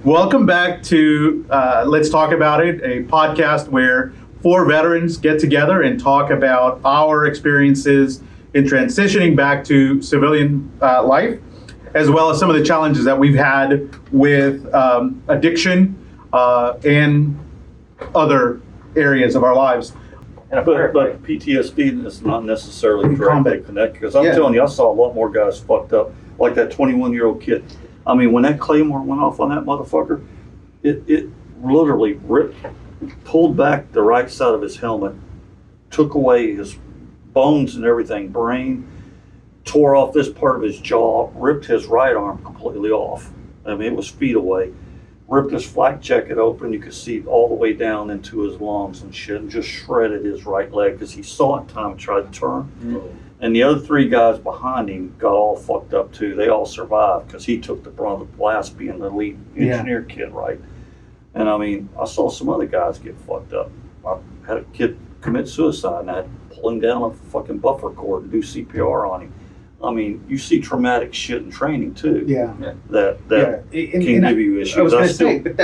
Welcome back to Let's Talk About It, a podcast where four veterans get together and talk about our experiences in transitioning back to civilian life, as well as some of the challenges that we've had with addiction and other areas of our lives. But PTSD is not necessarily directly connected, because I'm telling you, I saw a lot more guys fucked up, like that 21-year-old kid. I mean, when that claymore went off on that motherfucker, it literally pulled back the right side of his helmet, took away his bones and everything, brain, tore off this part of his jaw, ripped his right arm completely off. I mean, it was feet away. Ripped his flak jacket open, you could see all the way down into his lungs and shit, and just shredded his right leg because he saw it time and tried to turn. Mm-hmm. And the other three guys behind him got all fucked up too. They all survived because he took the brunt of the blast, being the lead engineer kid, right? And I mean, I saw some other guys get fucked up. I had a kid commit suicide, and I had to pull him down a fucking buffer cord and do CPR on him. I mean, you see traumatic shit in training too. Yeah. That can give you issues.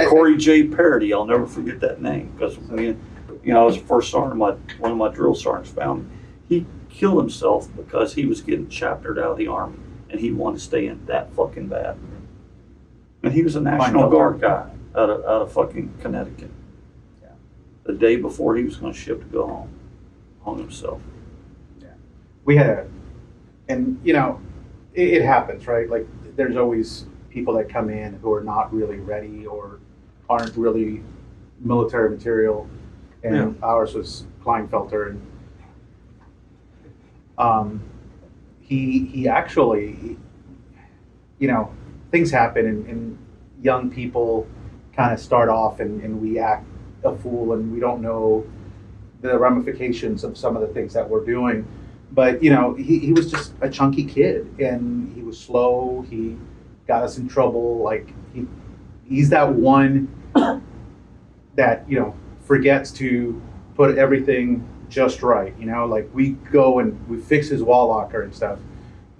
Corey J. Parody, I'll never forget that name, because I was the first sergeant. One of my drill sergeants found him. He killed himself because he was getting chaptered out of the Army, and he wanted to stay in that fucking bad. And he was a National Guard guy out of fucking Connecticut. Yeah. The day before he was going to ship to go home, hung himself. Yeah. We had and it happens, right? Like, there's always people that come in who are not really ready or aren't really military material, and ours was Kleinfelter, and he actually, things happen, and young people kind of start off and we act a fool, and we don't know the ramifications of some of the things that we're doing. But, he was just a chunky kid, and he was slow. He got us in trouble. Like, he's that one that, forgets to put everything just right. Like, we go and we fix his wall locker and stuff.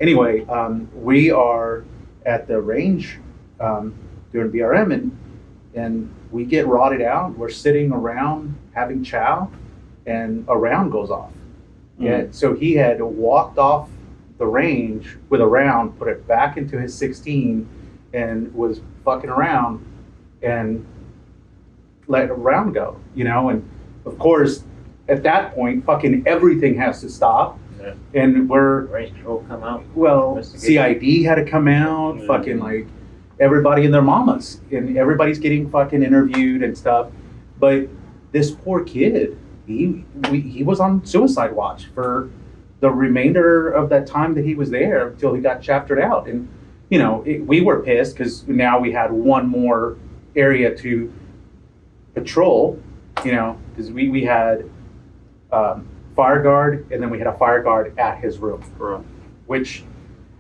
Anyway, we are at the range doing BRM, and we get rotted out. We're sitting around having chow, and a round goes off. Yeah, so he had walked off the range with a round, put it back into his 16, and was fucking around and let a round go, and of course at that point fucking everything has to stop. Yeah. And range control come out. Well, CID had to come out, fucking like everybody and their mamas, and everybody's getting fucking interviewed and stuff. But this poor kid, he was on suicide watch for the remainder of that time that he was there until he got chaptered out. And, we were pissed because now we had one more area to patrol, because we had fire guard, and then we had a fire guard at his room. Right. Which,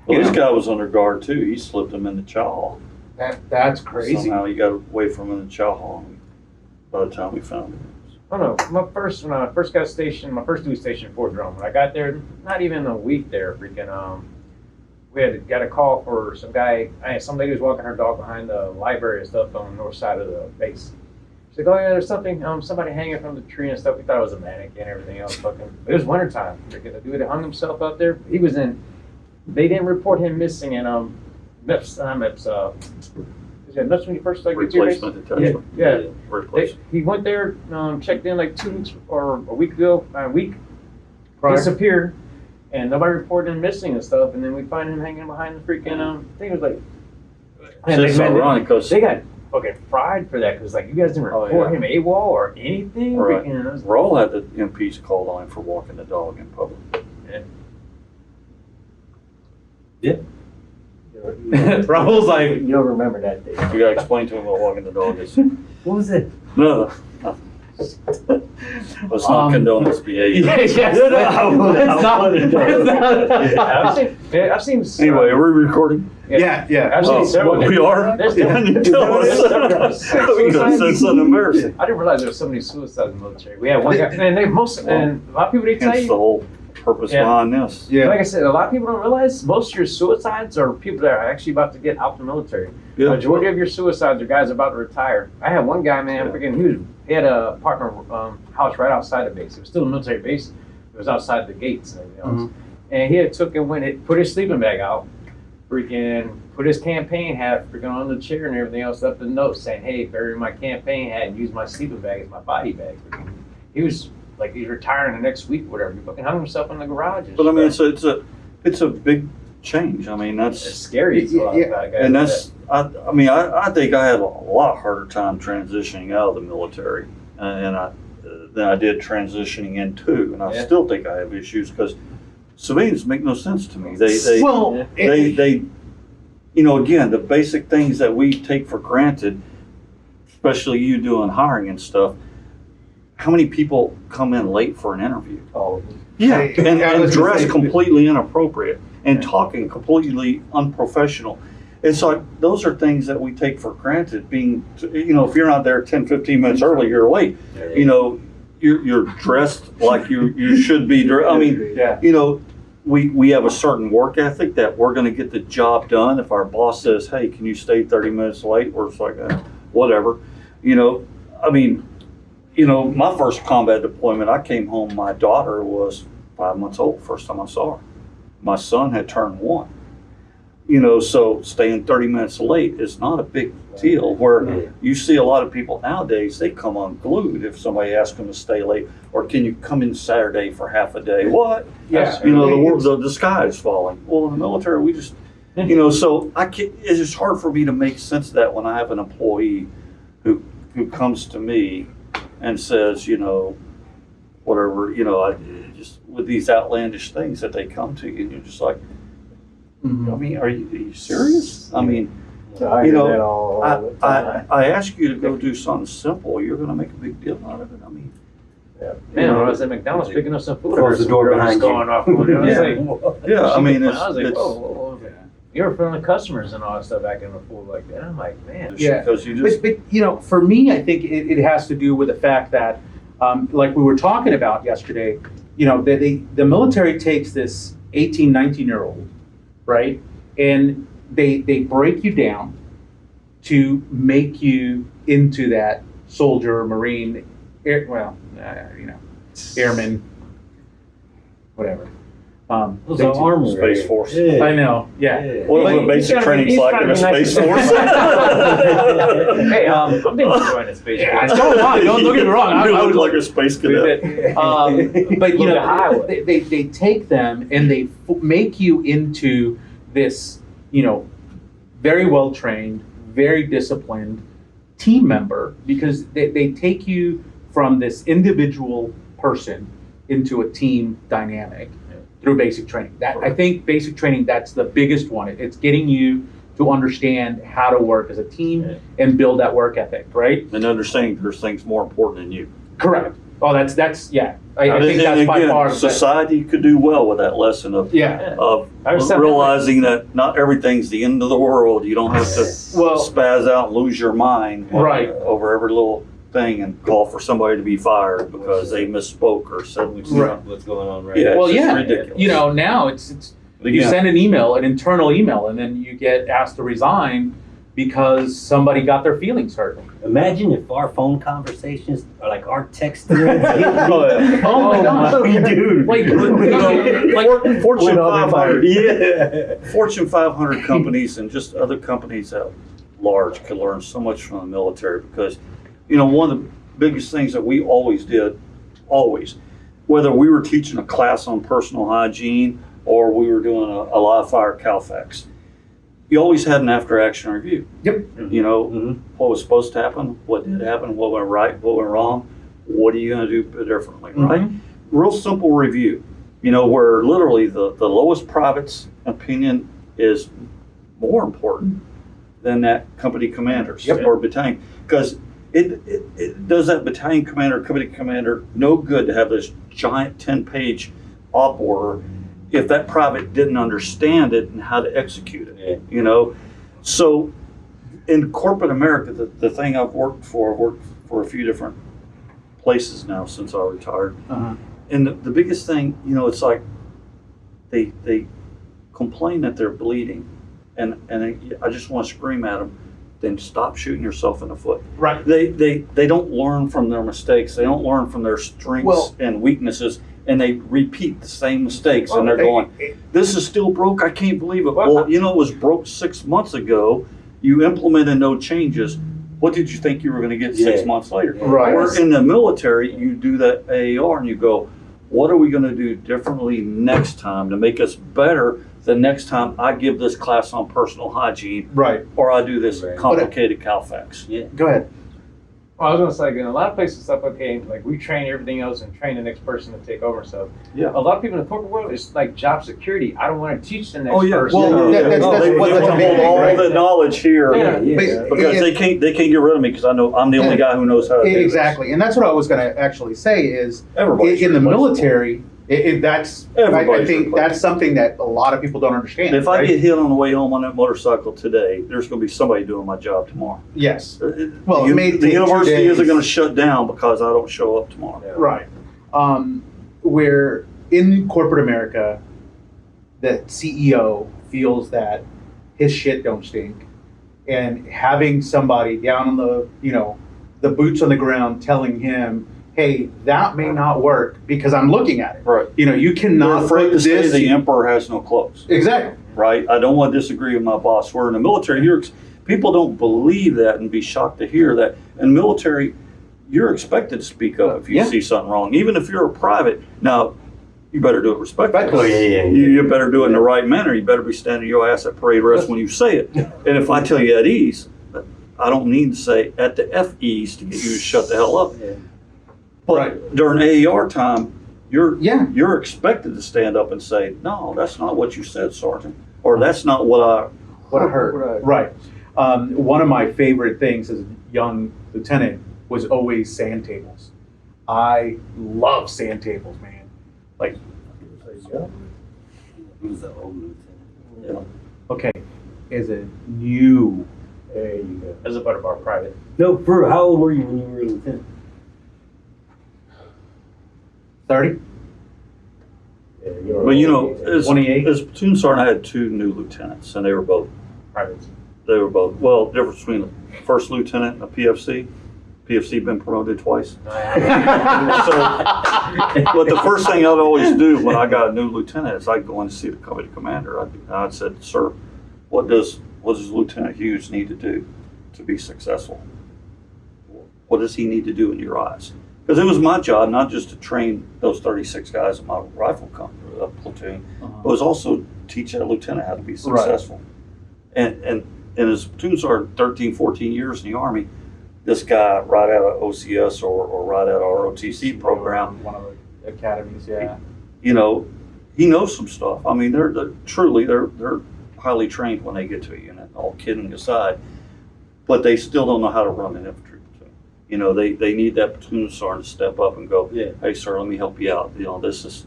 this guy was under guard too. He slipped him in the chow hall. That's crazy. Somehow he got away from him in the chow hall by the time we found him. I don't know. When I first got stationed, my first duty station Fort Drum. When I got there, not even a week there, we got a call for some guy. Some lady was walking her dog behind the library and stuff on the north side of the base. She's like, "Oh yeah, there's something, somebody hanging from the tree and stuff." We thought it was a mannequin and everything else. It was wintertime. The dude that hung himself out there, he was in. They didn't report him missing in That's when you first replacement attachment. Yeah. Replacement. He went there, checked in like 2 weeks or a week ago, disappeared, and nobody reported him missing and stuff. And then we find him hanging behind the freaking thing. It was like, it's ironic because they got fucking fried for that, because like you guys didn't report him AWOL or anything. Right. Roll had the MPs called on him for walking the dog in public. Yeah. Raul's like, you'll remember that day. You gotta explain to him what walking the dog is. What was it? No. Let's not condone this behavior. I've seen. Anyway, are we recording? Yeah. I've seen several. We are? There's you tell us. We gotta say something embarrassing. I didn't realize there were so many suicides in the military. We had one guy, and a lot of people, they tell Hence you. the whole purpose behind this. Yeah. Like I said, a lot of people don't realize most of your suicides are people that are actually about to get out the military. Yeah. Majority of your suicides are guys about to retire. I had one guy, man, he had a partner house right outside the base. It was still a military base. It was outside the gates and everything else. And he had put his sleeping bag out, freaking put his campaign hat freaking on the chair and everything else, up the note saying, "Hey, bury my campaign hat and use my sleeping bag as my body bag." He was like, he's retiring the next week, or whatever. He fucking hung himself in the garage. But I mean, it's a big change. I mean, It's that's scary. and that's I mean, I think I had a lot harder time transitioning out of the military, than I did transitioning into, and I still think I have issues because civilians make no sense to me. They you know, again, the basic things that we take for granted, especially you doing hiring and stuff. How many people come in late for an interview? Oh, Yeah, I and was gonna dress say- completely inappropriate and talking completely unprofessional. It's like, those are things that we take for granted being, you know, if you're not there 10, 15 minutes early, you're late. You know, you're dressed like you should be. I mean, Yeah. you know, we have a certain work ethic that we're going to get the job done. If our boss says, "Hey, can you stay 30 minutes late?" Or it's like, whatever. You know, I mean, you know, my first combat deployment, I came home, my daughter was 5 months old, first time I saw her. My son had turned 1. You know, so staying 30 minutes late is not a big deal. Where you see a lot of people nowadays, they come unglued if somebody asks them to stay late, or can you come in Saturday for half a day? What? Yeah. You know, the sky is falling. Well, in the military, we just, you know, so it's just hard for me to make sense of that when I have an employee who comes to me and says, you know, whatever, you know, just with these outlandish things that they come to you, and you're just like, I mean, are you serious? I mean, I you hear that know, all the time. I ask you to go do something simple. You're going to make a big deal out of it. I mean, Man, when I was at McDonald's picking up some food, I Close heard the some door girls behind you. going off. I was like, yeah, I mean, I was like, it's whoa, whoa, whoa. You're friendly customers and all that stuff acting a fool like that. I'm like, man. Yeah. because you just But you know, for me, I think it has to do with the fact that, like we were talking about yesterday, you know, the military takes this 18, 19-year-old, right? And they break you down to make you into that soldier, Marine, you know, airman, whatever. Those are armor. Space Force. Yeah. I know, yeah. What But is the basic he's trying to be- training's like in a he's trying to be Space nice Force? Hey, I'm thinking of joining the Space Yeah, Force. so am I. Don't get me wrong. I You would look like a space cadet. but you Look know, at Iowa. they take them and they make you into this, you know, very well trained, very disciplined team member, because they take you from this individual person into a team dynamic through basic training. That I think basic training, that's the biggest one. It's getting you to understand how to work as a team and build that work ethic, right? And understanding there's things more important than you. Correct. Oh, that's yeah. I think And that's by again, far the- society could do well with that lesson of yeah. of I was saying- realizing that not everything's the end of the world. You don't have to Well, spaz out and lose your mind Right. over every little thing and call for somebody to be fired because they misspoke or said Which is Right. what's going on right Yeah, now. well, it's just yeah. ridiculous. You know, now it's you Again, send an email, an internal email, and then you get asked to resign because somebody got their feelings hurt. Imagine if our phone conversations are like our text threads. Oh my God. Dude. Like, you know, like Fortune With all them 500, Yeah. Fortune 500 companies and just other companies at large could learn so much from the military because, you know, one of the biggest things that we always did, whether we were teaching a class on personal hygiene or we were doing a live fire CALFAX, you always had an after action review. Yep. You know, Mhm. what was supposed to happen, what did happen, what went right, what went wrong, what are you going to do differently, right? Mhm. Real simple review, you know, where literally the lowest private's opinion is more important than that company commander's Yep. or battalion. Because it does that battalion commander, company commander no good to have this giant 10-page op order if that private didn't understand it and how to execute it, Yeah. you know? So in corporate America, the thing I've worked for a few different places now since I retired. Uh-huh. And the biggest thing, you know, it's like they complain that they're bleeding, and I just want to scream at them. Then stop shooting yourself in the foot. Right. They don't learn from their mistakes. They don't learn from their strengths and weaknesses, and they repeat the same mistakes. And they're going, "This is still broke. I can't believe it." Well, you know, it was broke 6 months ago. You implemented no changes. What did you think you were going to get 6 months later? Right. Or in the military, you do that AAR and you go, "What are we going to do differently next time to make us better the next time I give this class on personal hygiene, Right. or I do this complicated Calfax?" Yeah. Go ahead. Well, I was gonna say, like, in a lot of places, stuff, okay, like we train everything else and train the next person to take over and stuff. Yeah. A lot of people in the corporate world, it's like job security. I don't want to teach the next Oh yeah, person. Well, yeah, that's no, they what- that's want a to big hold thing, all right? the knowledge here Yeah. because they can't get rid of me because I know I'm the only guy who knows how to do Exactly, and that's what I was going to actually say is Everybody's in the replaceable. military. That's I Everybody's think replaceable. that's something that a lot of people don't understand. If I right? get hit on the way home on that motorcycle today, there's going to be somebody doing my job tomorrow. Yes, Well, it the, may the take 2 university days. isn't going to shut down because I don't show up tomorrow. Yeah. right. Where in corporate America, the CEO feels that his shit don't stink, and having somebody down on the boots on the ground telling him, "Hey, that may not work because I'm looking at it." Right. You They're cannot afraid put to say this. the emperor has no clothes. Exactly. Right? I don't want to disagree with my boss. We're in the military. People don't believe that and be shocked to hear that. In the military, you're expected to speak up if you Yeah. see something wrong, even if you're a private. Now, you better do it respectfully. Oh, yeah. You better do it in the right manner. You better be standing your ass at parade rest when you say it. And if I tell you at ease, I don't need to say at the FEs to get you to shut the hell up. Yeah. But during AER time, you're expected to stand up and say, "No, that's not what you said, Sergeant," or "That's not what I heard. Right. One of my favorite things as a young lieutenant was always sand tables. I love sand tables, man. Like, He was the old lieutenant. You know, okay, as a new, There you go. As a butterbar private. No, for real, how old were you when you were a lieutenant? 30, Yeah, But you know, as 28. as platoon sergeant, I had 2 new lieutenants, and they were both privates. well. Difference between the first lieutenant and a PFC. PFC been promoted twice. So, but the first thing I'd always do when I got a new lieutenant is I'd go in to see the company commander. I'd said, "Sir, what does Lieutenant Hughes need to do to be successful? What does he need to do in your eyes?" Because it was my job not just to train those 36 guys in my rifle company, platoon, but it was also teach that lieutenant how to be successful. And as platoon sergeant, 13, 14 years in the Army, this guy right out of OCS or right out of ROTC program, One of the academies, yeah. you know, he knows some stuff. I mean, they're truly highly trained when they get to a unit, all kidding aside, but they still don't know how to run an infantry platoon. You know, they need that platoon sergeant to step up and go, Yeah. "Hey, sir, let me help you out. You know, this is."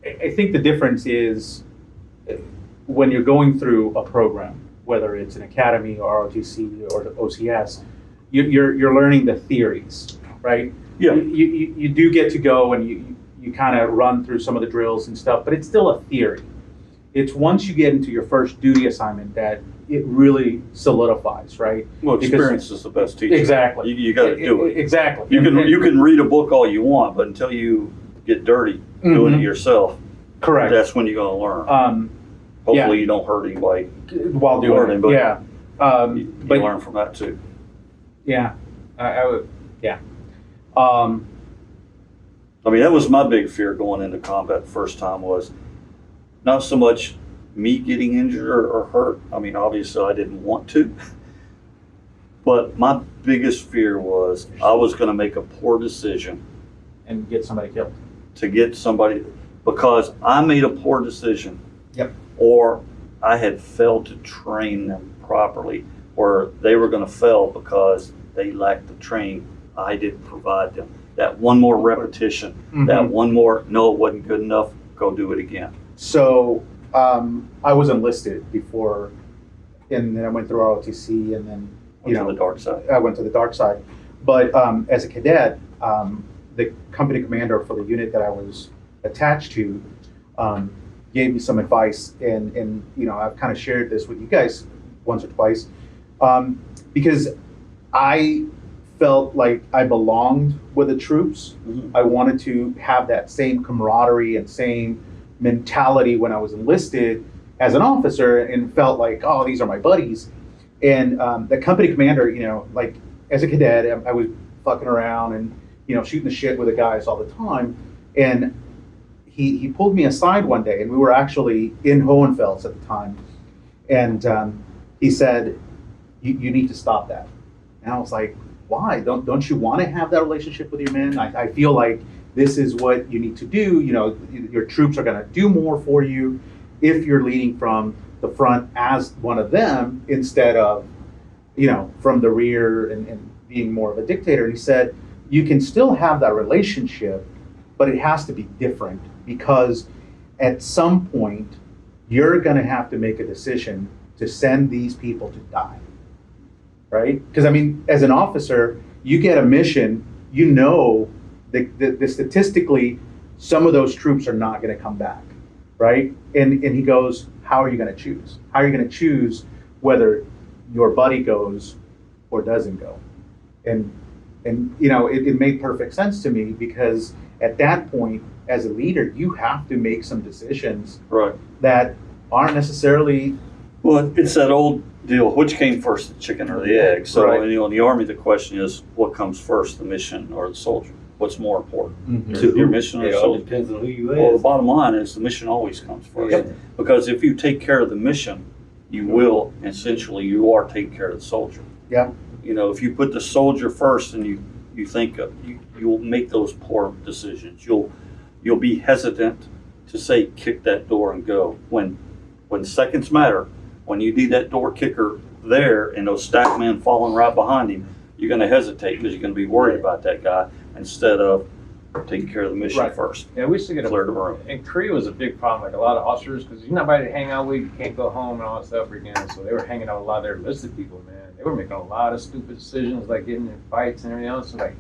I think the difference is when you're going through a program, whether it's an academy or ROTC or the OCS, you're learning the theories, right? Yeah. You do get to go and you kind of run through some of the drills and stuff, but it's still a theory. It's once you get into your first duty assignment that it really solidifies, right? Well, Because- experience is the best teacher. Exactly. You got to do it. Exactly. You And- can read a book all you want, but until you get dirty doing it Mhm. yourself, Correct. that's when you're going to learn. Hopefully, you don't hurt anybody. While doing learning, it, but yeah. You But learn from that too. yeah, I would, yeah. I mean, that was my big fear going into combat the first time was not so much me getting injured or hurt. I mean, obviously I didn't want to, but my biggest fear was I was going to make a poor decision And get somebody killed. to get somebody, because I made a poor decision. Yep. Or I had failed to train them properly, or they were going to fail because they lacked the training I didn't provide them. That one more repetition, that Mhm. one more, no, it wasn't good enough, go do it again. So I was enlisted before, and then I went through ROTC, and then Went to the dark side. I went to the dark side. But as a cadet, the company commander for the unit that I was attached to, gave me some advice, and you know, I've kind of shared this with you guys once or twice, because I felt like I belonged with the troops. I wanted to have that same camaraderie and same mentality when I was enlisted as an officer, and felt like, oh, these are my buddies. And the company commander, you know, like as a cadet, I was fucking around and, you know, shooting the shit with the guys all the time. And he pulled me aside one day, and we were actually in Hohenfels at the time. And he said, you need to stop that. And I was like, why? Don't you want to have that relationship with your men? I feel like this is what you need to do. You know, your troops are going to do more for you if you're leading from the front as one of them, instead of, you know, from the rear and being more of a dictator. And he said, you can still have that relationship, but it has to be different, because at some point you're going to have to make a decision to send these people to die, right? Because I mean, as an officer, you get a mission, you know, the statistically, some of those troops are not going to come back, right? And he goes, how are you going to choose? How are you going to choose whether your buddy goes or doesn't go? And you know, it made perfect sense to me, because at that point, as a leader, you have to make some decisions that aren't necessarily. Well, it's that old deal, which came first, the chicken or the egg? So, you know, in the Army, the question is, what comes first, the mission or the soldier? What's more important, your mission or the soldier? It depends on who you Well, the ask. bottom line is the mission always comes first. Because if you take care of the mission, you will, essentially, you are taking care of the soldier. Yeah. You know, if you put the soldier first and you think you'll make those poor decisions. You'll be hesitant to say, kick that door and go. When seconds matter, when you need that door kicker there and those stack men following right behind him, you're going to hesitate because you're going to be worried about that guy instead of taking care of the mission first. Yeah, we used to get Clear the room. And Korea was a big problem, like a lot of officers, because you're not about to hang out with, you can't go home and all that stuff again. So they were hanging out with a lot of their enlisted people, man. They were making a lot of stupid decisions, like getting in fights and everything else. So like,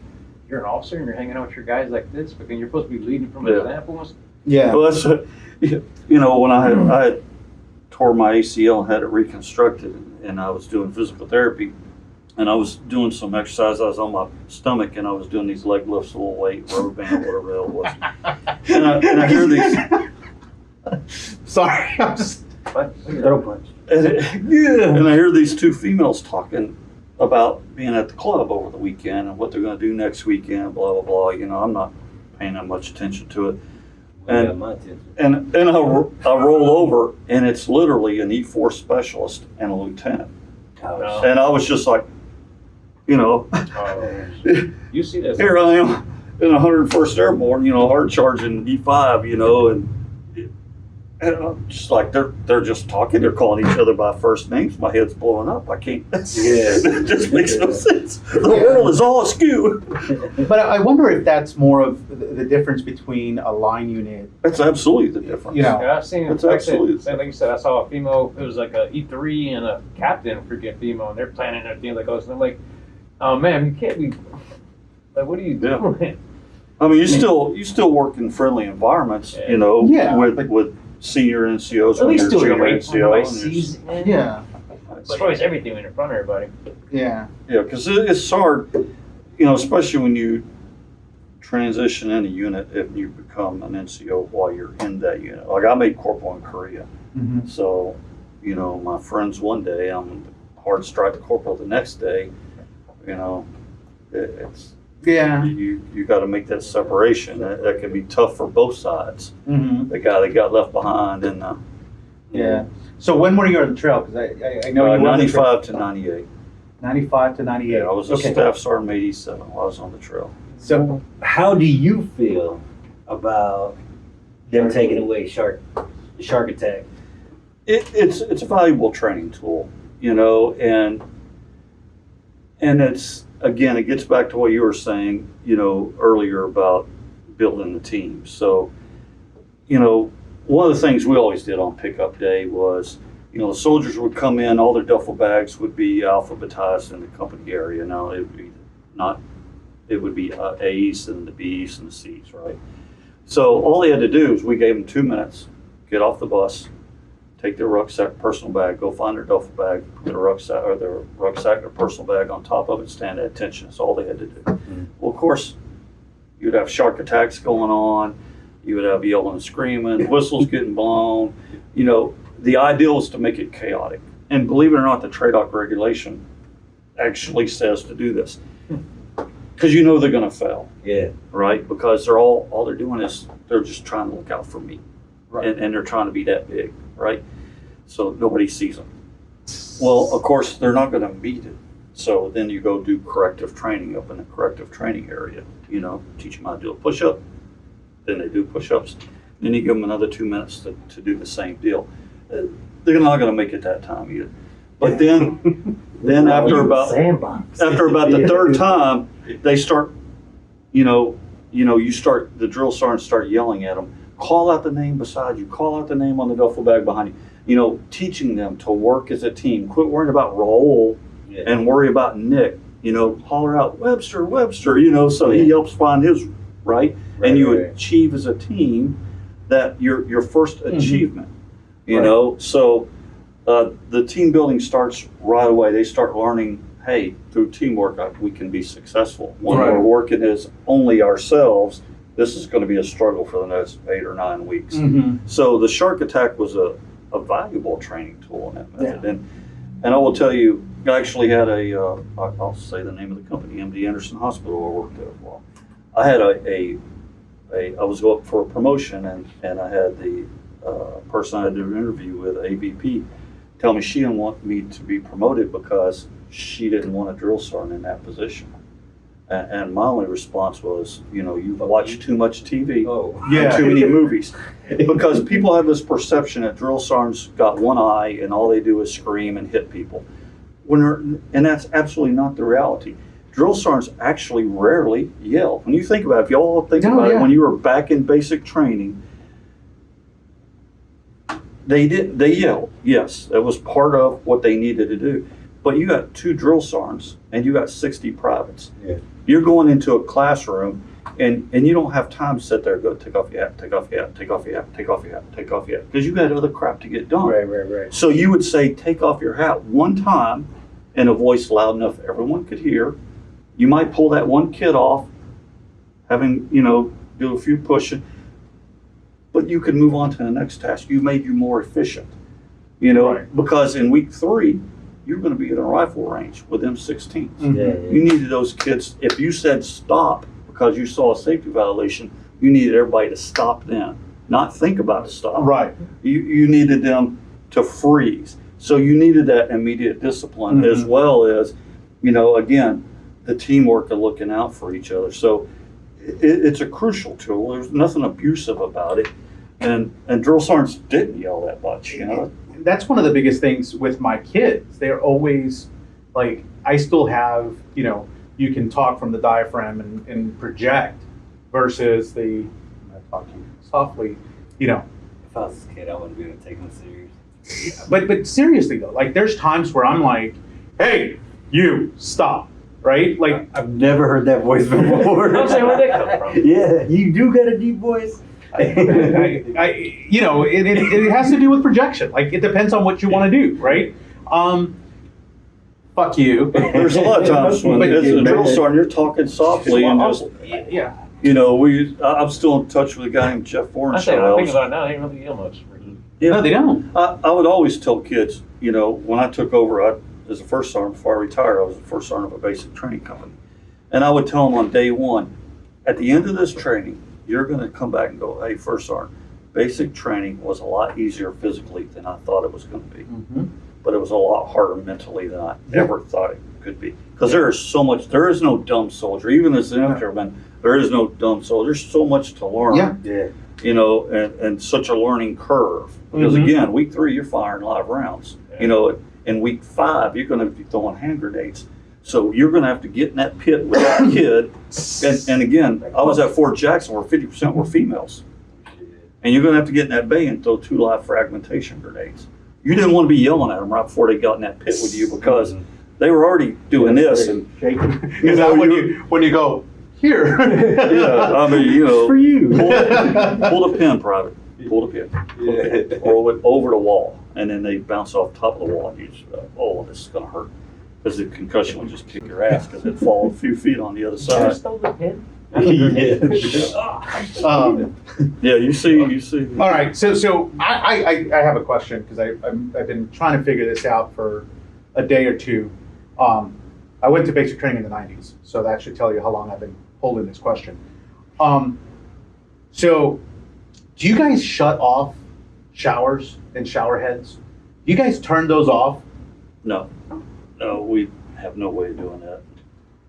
you're an officer and you're hanging out with your guys like this, but then you're supposed to be leading from an example. Yeah. Well, that's you know, when I had tore my ACL and had it reconstructed, and I was doing physical therapy, and I was doing some exercise. I was on my stomach, and I was doing these leg lifts, a little weight, rubber band, whatever the hell it was. And I hear these. Sorry, I'm just. Throw punch. And I hear these two females talking about being at the club over the weekend and what they're going to do next weekend, blah, blah, blah. You know, I'm not paying that much attention to it. And I roll over, and it's literally an E4 specialist and a lieutenant. No. And I was just like, you know, You see this. here I am in 101st Airborne, you know, hard charging E5, you know, and I'm just like, they're just talking, they're calling each other by first names. My head's blowing up. I can't. It just makes no sense. The world is all askew. But I wonder if that's more of the difference between a line unit. That's absolutely the difference. You know, Yeah, I've seen, That's like, absolutely- like you said, I saw a female, it was like a E3 and a captain, freaking female, and they're planning their thing like us. And I'm like, oh man, you can't be, like, what are you doing? I mean, you still work in friendly environments, you know, Yeah, with senior NCOs. At when least you're do it junior away NCO, from my and you're- season. yeah, Destroys everything when you're in front of everybody. yeah, Yeah, because it's hard, you know, especially when you transition in a unit if you become an NCO while you're in that unit. Like I made corporal in Korea. mm-hmm. So, you know, my friends one day, I'm hard strike corporal the next day, you know, it's, yeah. you got to make that separation. That can be tough for both sides. Mm-hmm. The guy that got left behind and Yeah. So when were you on the trail? Because I know you were on the trail. 95 to 98. 95 to 98. Yeah, I was a staff sergeant 87 while I was on the trail. So How do you feel about them taking away shark attack? It's a valuable training tool, you know, and it's, again, it gets back to what you were saying, you know, earlier about building the team. So, you know, one of the things we always did on pickup day was, you know, the soldiers would come in, all their duffel bags would be alphabetized in the company area. Now it would be A's and the B's and the C's, right? So all they had to do is we gave them 2 minutes get off the bus, take their rucksack, personal bag, go find their duffel bag, put their rucksack or personal bag on top of it, stand at attention. That's all they had to do. Well, of course, you'd have shark attacks going on. You would have yelling and screaming, whistles getting blown. You know, the ideal is to make it chaotic. And believe it or not, the TRADOC regulation actually says to do this. Because you know they're going to fail. Yeah. Right? Because all they're doing is they're just trying to look out for me. Right. And they're trying to be that big, right? So nobody sees them. Well, of course, they're not going to meet it. So then you go do corrective training up in the corrective training area. You know, teach them how to do a push-up. Then they do push-ups. Then you give them another 2 minutes to do the same deal. They're not going to make it that time either. But then after about the third time, they start, the drill sergeants start yelling at them. Call out the name beside you. Call out the name on the duffel bag behind you. You know, teaching them to work as a team. Quit worrying about Raul and worry about Nick. You know, holler out Webster, so he helps find his right. And you achieve as a team that your first achievement. You know, so the team building starts right away. They start learning, hey, through teamwork, we can be successful. When we're working as only ourselves, this is going to be a struggle for the next 8 or 9 weeks. So the shark attack was a valuable training tool in that method. And I will tell you, I actually had I'll say the name of the company, MD Anderson Hospital, I worked at a while. I had I was up for a promotion, and I had the person I had to interview with, AVP, tell me she didn't want me to be promoted because she didn't want a drill sergeant in that position. And my only response was, you've watched too much TV, and too many movies. Because people have this perception that drill sergeants got one eye and all they do is scream and hit people. And that's absolutely not the reality. Drill sergeants actually rarely yell. When you think about it, if y'all think about it, when you were back in basic training, they yelled. Yes, that was part of what they needed to do. But you got 2 drill sergeants and you got 60 privates. Yeah. You're going into a classroom and you don't have time to sit there and go, take off your hat, take off your hat, take off your hat, take off your hat, take off your hat. Because you got other crap to get done. Right. So you would say, take off your hat one time in a voice loud enough everyone could hear. You might pull that one kid off, having, do a few pushing, but you could move on to the next task. You made you more efficient, because in week 3, you're going to be in a rifle range with M16s. You needed those kids, if you said stop because you saw a safety violation, you needed everybody to stop then, not think about to stop. Right. You needed them to freeze. So you needed that immediate discipline as well as, again, the teamwork of looking out for each other. So it's a crucial tool. There's nothing abusive about it. And drill sergeants didn't yell that much, That's one of the biggest things with my kids. They're always like, I still have, you can talk from the diaphragm and project versus I talk to you softly, If I was a kid, I wouldn't be able to take them serious. But seriously though, like there's times where I'm like, hey, you stop, right? Like I've never heard that voice before. I'm saying, where'd that come from? Yeah, you do got a deep voice. It has to do with projection. Like it depends on what you want to do, right? Fuck you. There's a lot of times when as a drill sergeant, you're talking softly and just, I'm still in touch with a guy named Jeff Warren. I think about it now, they don't really yell much. No, they don't. I would always tell kids, when I took over, as a first sergeant before I retired, I was the first sergeant of a basic training company. And I would tell them on day 1, at the end of this training, you're going to come back and go, hey, first sergeant, basic training was a lot easier physically than I thought it was going to be. But it was a lot harder mentally than I ever thought it could be. Because there is so much, there is no dumb soldier. Even as an infantryman, there is no dumb soldier. There's so much to learn. And such a learning curve. Because again, week 3, you're firing live rounds. In week 5, you're going to be throwing hand grenades. So you're going to have to get in that pit with that kid. And again, I was at Fort Jackson where 50% were females. And you're going to have to get in that bay and throw 2 live fragmentation grenades. You didn't want to be yelling at them right before they got in that pit with you because they were already doing this. And shaking. Is that when you go, here? Yeah, I mean, for you. Pull the pin, private. pull the pin, throw it over the wall, and then they bounce off top of the wall, and you just, oh, this is gonna hurt. Because the concussion would just kick your ass because it'd fall a few feet on the other side. Stole the pin. Yeah, you see. All right, so I have a question because I've been trying to figure this out for a day or two. I went to basic training in the 90s, so that should tell you how long I've been holding this question. So do you guys shut off showers and shower heads? Do you guys turn those off? No, we have no way of doing that.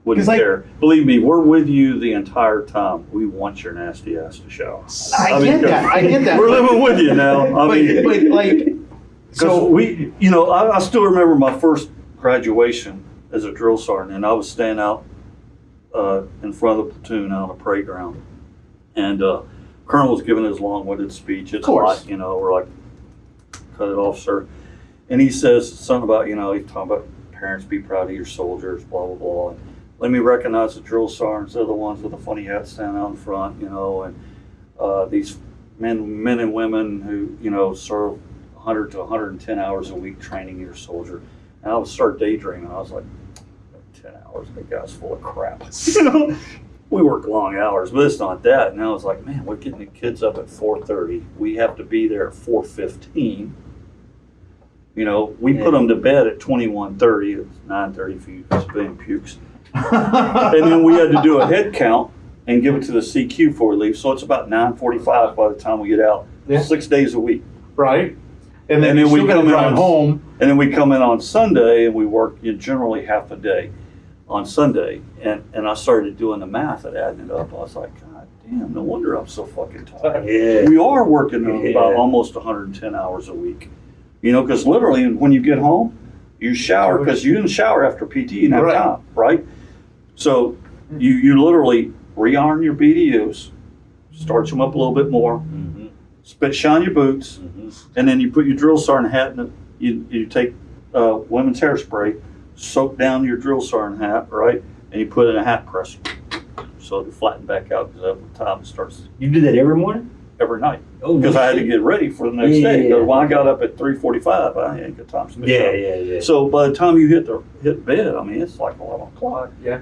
Wouldn't care. Believe me, we're with you the entire time. We want your nasty ass to shower. I get that. We're living with you now. But like, so we, I still remember my first graduation as a drill sergeant, and I was standing out in front of the platoon out on the parade ground, and Colonel was giving his long-winded speech. It's hot, we're like, cut it off, sir. And he says something about, he's talking about parents, be proud of your soldiers, blah, blah, blah. And let me recognize the drill sergeants. They're the ones with the funny hats standing out in front, and these men and women who, serve 100 to 110 hours a week training your soldier. And I would start daydreaming. I was like, 10 hours, that guy's full of crap. We work long hours, but it's not that. And I was like, man, we're getting the kids up at 4:30. We have to be there at 4:15. We put them to bed at 21:30. It's 9:30 if you civilian pukes. And then we had to do a head count and give it to the CQ before we leave. So it's about 9:45 by the time we get out. Yeah. 6 days a week. Right. And then we come in home. And then we come in on Sunday and we work generally half a day on Sunday. And I started doing the math and adding it up. I was like, God damn, no wonder I'm so fucking tired. Yeah. We are working about almost 110 hours a week. Because literally when you get home, you shower, because you didn't shower after PT, you didn't have time, right? So you literally re-iron your BDUs, starch them up a little bit more, shine your boots, and then you put your drill sergeant hat in it. You take women's hairspray, soak down your drill sergeant hat, right? And you put it in a hat presser. So it'll flatten back out because over time it starts. You do that every morning? Every night. Oh, because I had to get ready for the next day. Because when I got up at 3:45, I ain't got time to switch up. Yeah. So by the time you hit bed, it's like 11 o'clock. Yeah.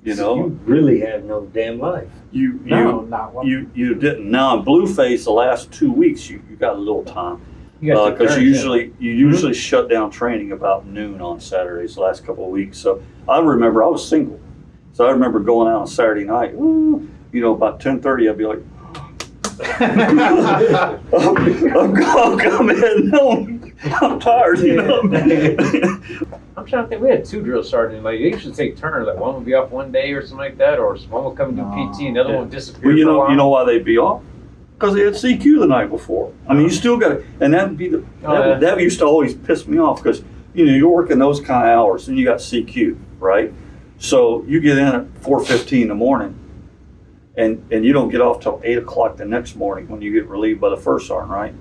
You really have no damn life. Not one. You didn't. Now in Blueface, the last 2 weeks, you got a little time. Because you usually shut down training about noon on Saturdays the last couple of weeks. So I remember I was single. So I remember going out on Saturday night, about 10:30, I'd be like, I'm heading home. I'm tired, I'm trying to think. We had 2 drill sergeants. Like, they used to take turns. Like, one would be off one day or something like that, or one would come and do PT, and the other one would disappear. Well, for a while. you know why they'd be off? Because they had CQ the night before. You still got to, and that'd be that used to always piss me off because you're working those kind of hours and you got CQ, right? So you get in at 4:15 in the morning, and you don't get off till 8 o'clock the next morning when you get relieved by the first sergeant, right?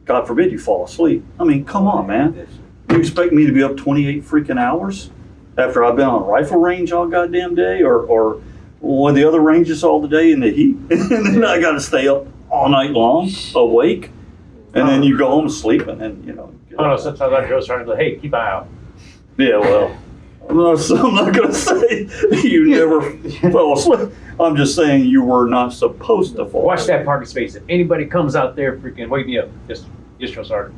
God forbid you fall asleep. Come on, man. You expect me to be up 28 freaking hours after I've been on a rifle range all goddamn day or one of the other ranges all the day in the heat? And then I got to stay up all night long, awake. And then you go home and sleep and then, Sometimes our drill sergeant like, hey, keep an eye out. Yeah, well, I'm not going to say you never fell asleep. I'm just saying you were not supposed to fall. Watch that parking space. If anybody comes out there, freaking wake me up. Just drill sergeant.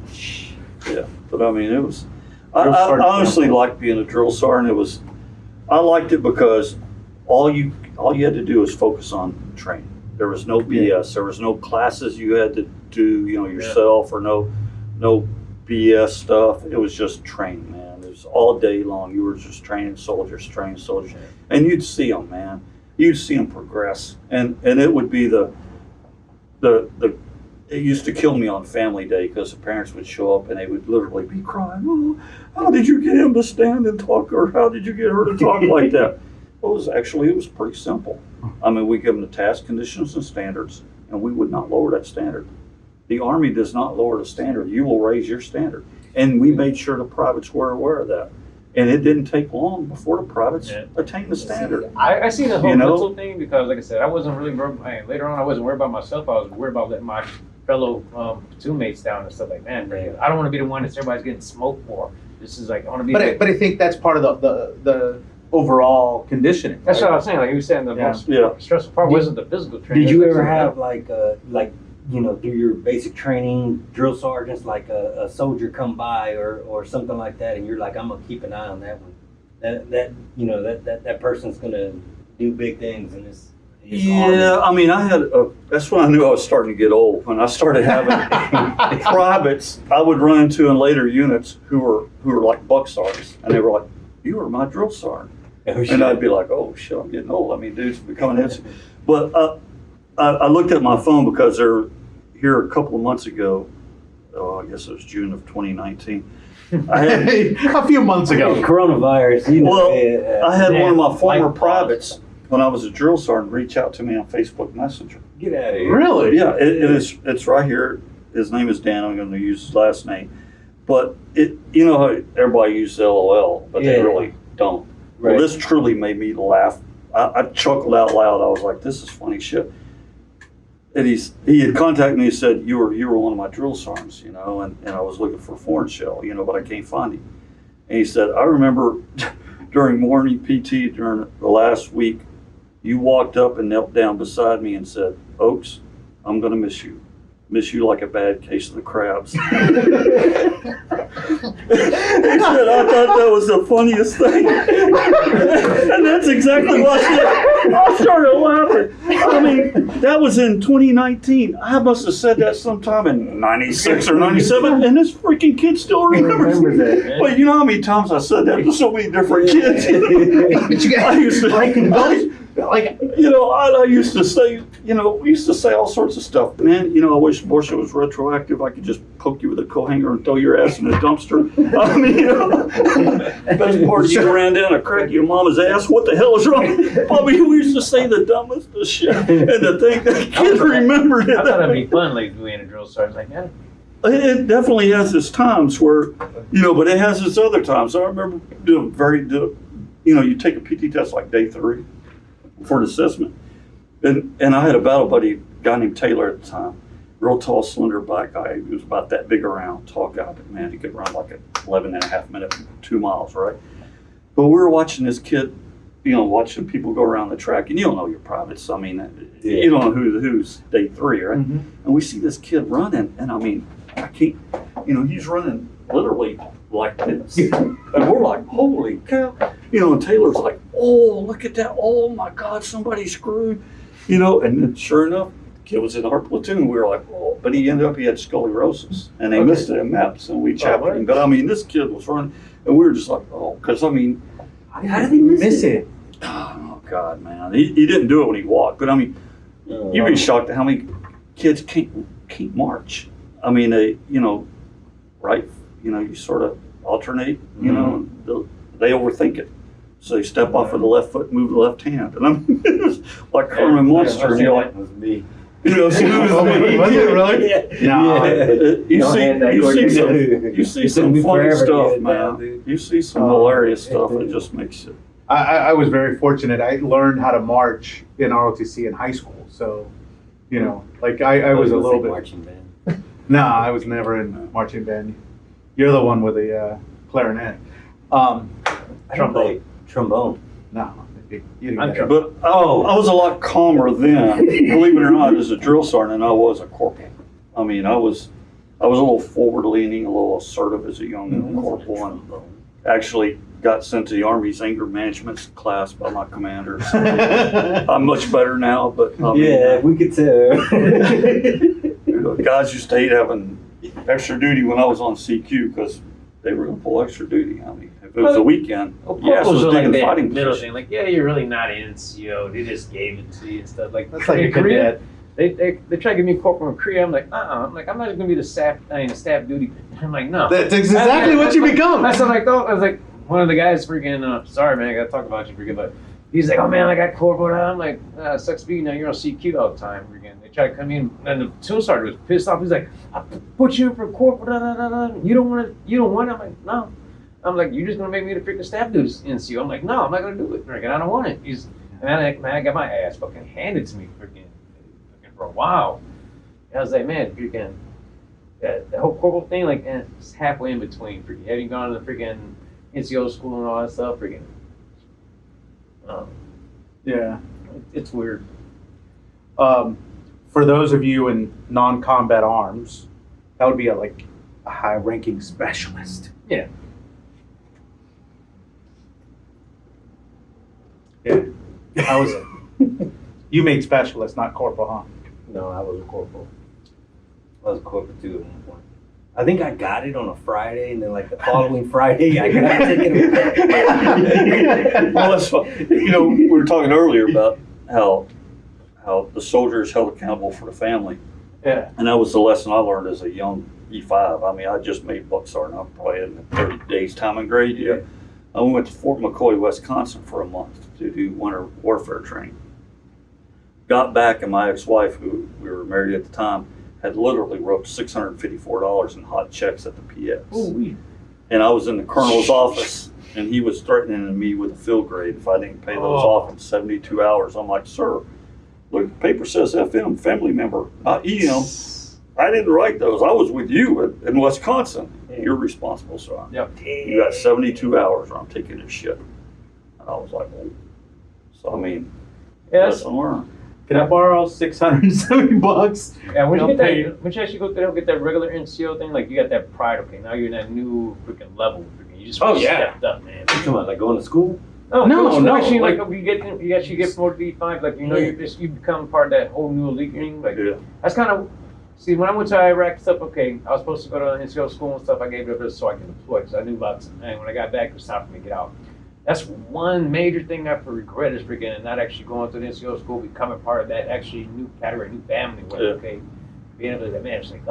Yeah, but it was. I honestly liked being a drill sergeant. I liked it because all you had to do was focus on training. There was no BS. There was no classes you had to do, yourself or no BS stuff. It was just training, man. It was all day long. You were just training soldiers, and you'd see them, man. You'd see them progress, and it would be it used to kill me on family day because the parents would show up and they would literally be crying, oh, how did you get him to stand and talk, or how did you get her to talk like that? Well, it was pretty simple. We give them the task conditions and standards, and we would not lower that standard. The Army does not lower the standard. You will raise your standard. And we made sure the privates were aware of that. And it didn't take long before the privates attained the standard. I seen the whole mental thing because, like I said, I wasn't really worried. Later on, I wasn't worried about myself. I was worried about letting my fellow platoon mates down and stuff like, man, I don't want to be the one that everybody's getting smoked for. This is like, I want to be. But I think that's part of the overall conditioning. That's right? what I was saying. Like you were saying, the most stressful part wasn't the physical training. Did you ever have like do your basic training, drill sergeants, like a soldier come by or something like that, and you're like, I'm gonna keep an eye on that one. That person's gonna do big things in this. Yeah, I mean, that's when I knew I was starting to get old. When I started having privates, I would run into in later units who were like buck sergeants, and they were like, "You were my drill sergeant," and I'd be like, "Oh shit, I'm getting old." I mean, dudes becoming heads. But I looked at my phone because they're here a couple of months ago. Oh, I guess it was June of 2019. I had a few months ago. Coronavirus. I had one of my former privates when I was a drill sergeant reach out to me on Facebook Messenger. Get out of here. Really? Yeah, it's right here. His name is Dan. I'm going to use his last name. But how everybody uses LOL, but they really don't. Right. Well, this truly made me laugh. I chuckled out loud. I was like, this is funny shit. And he had contacted me and said, you were one of my drill sergeants, and I was looking for a foreign shell, but I can't find him. And he said, I remember during morning PT during the last week, you walked up and knelt down beside me and said, Oaks, I'm going to miss you. Miss you like a bad case of the crabs. He said, I thought that was the funniest thing. And that's exactly what I said. I started laughing. I mean, that was in 2019. I must have said that sometime in 96 or 97, and this freaking kid still remembers it. But you know how many times I said that to so many different kids? But you guys, I used to say, we used to say all sorts of stuff. Man, I wish Bursha was retroactive. I could just poke you with a coat hanger and throw your ass in a dumpster. I mean, best part, you ran down and crack your mama's ass. What the hell is wrong? Bobby, we used to say the dumbest of shit. And to think that kid remembered it. I thought it'd be fun, like being a drill sergeant. Like, man. It definitely has its times where, but it has its other times. I remember you take a PT test like day 3 for an assessment. And I had a battle buddy, a guy named Taylor at the time, real tall, slender black guy. He was about that big around, tall guy, but man, he could run like an 11 and a half minute, 2 miles, right? But we were watching this kid, watching people go around the track, and you don't know your privates. I mean, you don't know who's day 3, right? Mm-hmm. And we see this kid running, and I mean, I can't, he's running literally like this. And we're like, holy cow. And Taylor's like, oh, look at that. Oh my God, somebody screwed. And then sure enough, the kid was in our platoon. We were like, oh, but he had scoliosis, and they missed it in MEPS, and we chapped him. But I mean, this kid was running, and we were just like, oh, because I mean, how did he miss it? Oh God, man, he didn't do it when he walked. But I mean, you'd be shocked at how many kids can't march. I mean, they, right? You sort of alternate. They overthink it. So they step off with the left foot, move the left hand, and I'm like Herman Munster. And you're like, it was me. Smooth as me. Was it really? Yeah. You see some funny stuff, man. You see some hilarious stuff. It just makes it. I was very fortunate. I learned how to march in ROTC in high school. So, I was a little bit. Marching band. No, I was never in marching band. You're the one with the clarinet. Trombone. No, you didn't get it. But I was a lot calmer then. Believe it or not, as a drill sergeant, I was a corporal. I mean, I was a little forward leaning, a little assertive as a young corporal, and actually got sent to the Army's anger management class by my commander. So I'm much better now, but I mean, we could tell. Guys used to hate having extra duty when I was on CQ because they were going to pull extra duty. I mean, if it was a weekend, yes, it was like digging fighting middle position. thing. Like, yeah, you're really not in CO. They just gave it to you and stuff. Like, that's like a cadet. They try to give me corporal and Korea. I'm like, I'm like, I'm not going to be the staff duty. I'm like, no. That's exactly what you become. That's what I thought. I was like, one of the guys freaking, sorry, man, I got to talk about you freaking, but he's like, oh, man, I got corporal now. I'm like, sucks to be, now you're on CQ all the time freaking. They try to come in, and the platoon sergeant was pissed off. He's like, I put you in for corporal, You don't want it? I'm like, no. I'm like, you're just going to make me the freaking staff duty in CO. I'm like, no, I'm not going to do it. Freaking, I don't want it. And I got my ass fucking handed to me freaking for a while. I was like, man, freaking, the whole corporal thing, like, it's halfway in between. Freaking, having gone to the freaking NCO school and all that stuff, freaking, Yeah. it's weird. For those of you in non-combat arms, that would be a high-ranking specialist. Yeah. Yeah. I was. You made specialist, not corporal, huh? No, I was a corporal. I was a corporate too at one point. I think I got it on a Friday, and then like the following Friday, I got it taken away. Well, that's fun. You know, we were talking earlier about how the soldier is held accountable for the family, Yeah. and that was the lesson I learned as a young E5. I mean, I just made buck sergeant. I'm probably in the 30 days time and grade. Yeah. I went to Fort McCoy, Wisconsin for a month to do winter warfare training. Got back, and my ex-wife, who we were married at the time, had literally wrote $654 in hot checks at the PS. Ooh, And I was in the colonel's office, and he was threatening me with a field grade if I didn't pay those off in 72 hours. I'm like, sir, look, the paper says FM, family member, not EM. I didn't write those. I was with you in Wisconsin. You're responsible, sir. Yep. You got 72 hours or I'm taking this shit. And I was like, oh. So, I mean, Yes. lesson learned. Can I borrow $670? Yeah, when you Don't get pay that, when you actually go through, get that regular NCO thing, like you got that pride. Okay, now you're in that new freaking level. Freaking, you just stepped up, man. You talking about like going to school? No, Actually, like- like you actually get promoted to D5, like you become part of that whole new elite thing. Like Yeah. that's kind of see when I went to Iraq and stuff. Okay, I was supposed to go to NCO school and stuff. I gave it up so I can deploy because I knew about it. And when I got back, it was time for me to get out. That's one major thing I regret is freaking not actually going to the NCO school, becoming part of that actually new category, new family. Where, Yeah. okay, being able to that man, it's like,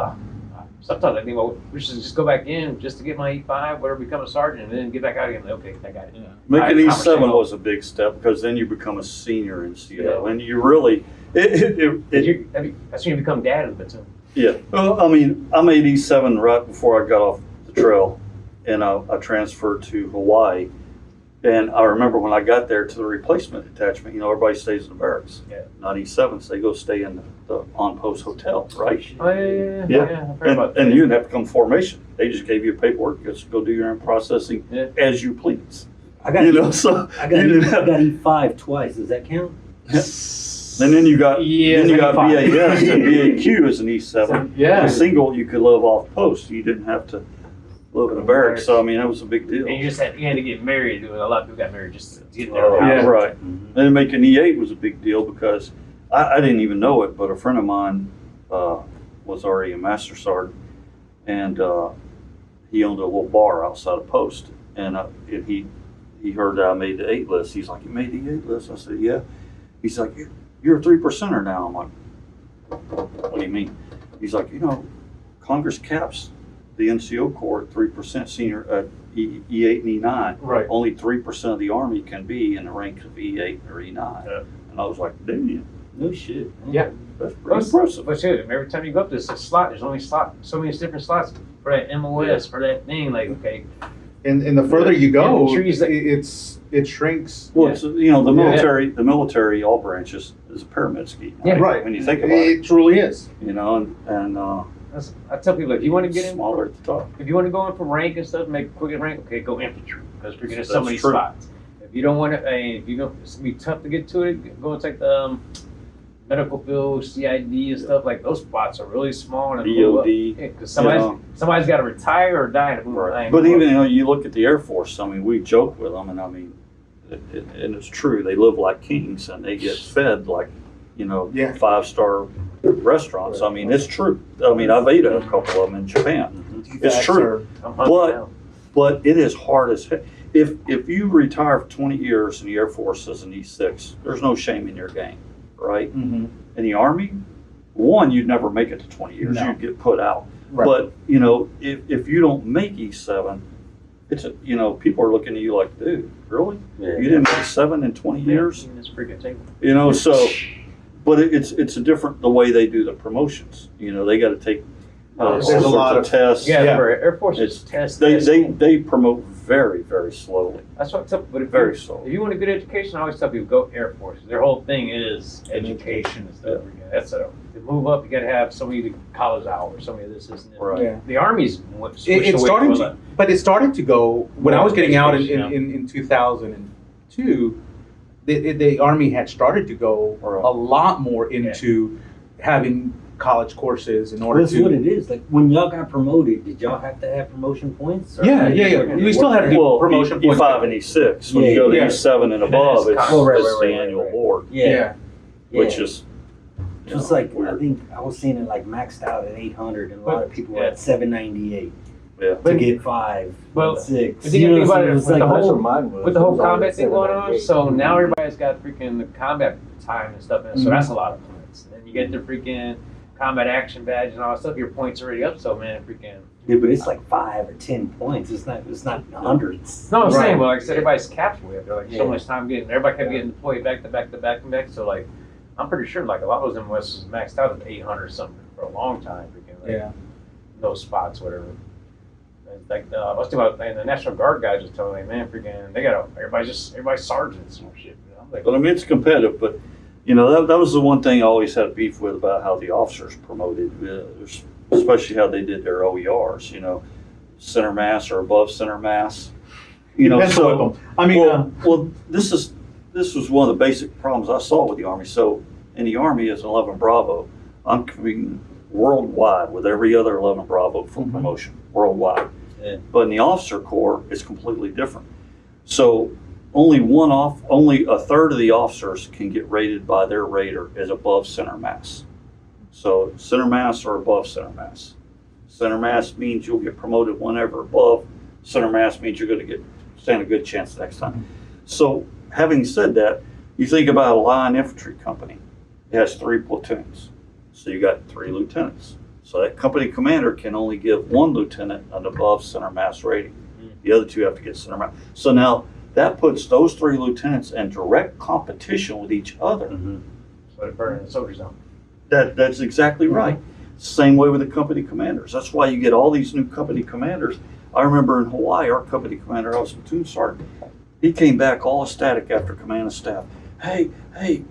sometimes I think, well, we should just go back in just to get my E5, whatever, become a sergeant, and then get back out again. Like, okay, I got it. Making I E7 conversation. was a big step because then you become a senior NCO Yeah. and you really, That's when you become dad of the platoon. yeah. Well, I mean, I made E7 right before I got off the trail and I transferred to Hawaii. And I remember when I got there to the replacement detachment, you know, everybody stays in the barracks. Yeah. Not E7s, they go stay in the on-post hotel, right? Oh, yeah. Yeah. I've heard about that. And you didn't have to come formation. They just gave you paperwork, just go do your own processing Yeah. as you please. I got You know, so I got you didn't have E5 twice. Does that count? And then you got Yeah, then you got E5. BAS and BAQ as an E7. Yeah. A single you could live off post. You didn't have to live in a barracks. So I mean that was a big deal. And you had to get married. A lot of people got married just to get Oh, there. yeah. Right. Mhm. Then making E8 was a big deal because I didn't even know it, but a friend of mine was already a master sergeant, and he owned a little bar outside of post, and he heard that I made the 8 list. He's like, "You made the 8 list?" I said, "Yeah." He's like, "You're a 3%er now." I'm like, "What do you mean?" He's like, "You know, Congress caps the NCO Corps at 3% senior E8 and E9. Right. Only 3% of the Army can be in the ranks of E8 or E9." Yeah. And I was like, "Damn, No shit. Yeah. that's pretty impressive." But shit, every time you go up to this slot, there's only so many different slots for that MOS, for that thing. Like, okay, And the further you go, Yeah, trees that- it shrinks. Well, it's, you know, the Yeah. military, all branches is a pyramid scheme. Yeah. Right. When you think about It truly is. it, you know, and I tell people, if you want to get in, smaller at the top. if you want to go in for rank and stuff, make quick rank, okay, go infantry because freaking there's so That's many true. spots. If you don't want to, if you don't, it's gonna be tough to get to it. Go and take the medical field, CID and stuff like those spots are really small and EOD. because know. somebody's got to retire or die to move. Right. But even, you know, you look at the Air Force, I mean, we joke with them, and I mean, and it's true, they live like kings and they get fed like, you know, Yeah. 5-star restaurants. I mean, it's true. I mean, I've ate at a couple of them in Japan. It's Facts true. are- I'm hungry But- now. But it is hard as heck. If you retire for 20 years in the Air Force as an E6, there's no shame in your game, right? Mhm. In the Army, one, you'd never make it to 20 years. No. You'd get put out. Right. But, you know, if you don't make E7, you know, people are looking at you like, dude, really? Yeah. You didn't make 7 in 20 years? This freaking thing. You know, so, but it's a different, the way they do the promotions. You know, they got to take all There's a sorts lot of of- tests. Yeah, Yeah. for Air Force, It's- test. They promote very, very slowly. That's what I tell. But Very if slowly. you want a good education, I always tell people go Air Force. Their whole thing is education and stuff. That's it. To move up, you got to have so many college hours, so many of this, and that. Right. Yeah. The Army's It's starting to, but it started to go when I was getting out in 2002. The Army had started to go a lot more into having college courses in order That's to. what it is. Like when y'all got promoted, did y'all have to have promotion points? Or Yeah. We still had to do promotion points. E5 and E6. When you go to E7 and above, it's the annual board, Yeah. which is. Just like I think I was seeing it like maxed out at 800, and a lot of people were at 798 Yeah. to get 5, Well, 6. If you think about it, it's with like the whole combat thing going on, so now everybody's got freaking the combat time and stuff, and so that's a lot of points. And then you get the freaking combat action badge and all that stuff. Your points already up, so man, freaking. Yeah, but it's like 5 or 10 points. It's not hundreds. No, I'm Right. saying, well, like I said, everybody's capped way up there. Like so much time getting. Everybody kept getting deployed back to back to back to back. So like, I'm pretty sure like a lot of those MOS was maxed out at 800 something for a long time. Freaking like, those spots, whatever. It's like I was thinking about, and the National Guard guys was telling me, man, freaking, they got everybody's sergeants and shit. You know? I'm like, But I mean, it's competitive, but you know, that was the one thing I always had beef with about how the officers promoted, especially how they did their OERs, you know, center mass or above center mass. You know, Depends so, on them. I mean, well, this was one of the basic problems I saw with the Army. So in the Army as an 11 Bravo, I'm competing worldwide with every other 11 Bravo for promotion, worldwide. Yeah. But in the officer corps, it's completely different. So only a third of the officers can get rated by their rater as above center mass. So center mass or above center mass. Center mass means you'll get promoted whenever. Above center mass means you're going to stand a good chance next time. So having said that, you think about a line infantry company. It has 3 platoons. So you got 3 lieutenants. So that company commander can only give 1 lieutenant an above center mass rating. The other 2 have to get center mass. So now that puts those 3 lieutenants in direct competition with each other. so they're burning the soldiers out. That's exactly right. Same way with the company commanders. That's why you get all these new company commanders. I remember in Hawaii, our company commander, I was a platoon sergeant. He came back all ecstatic after command of staff. Hey,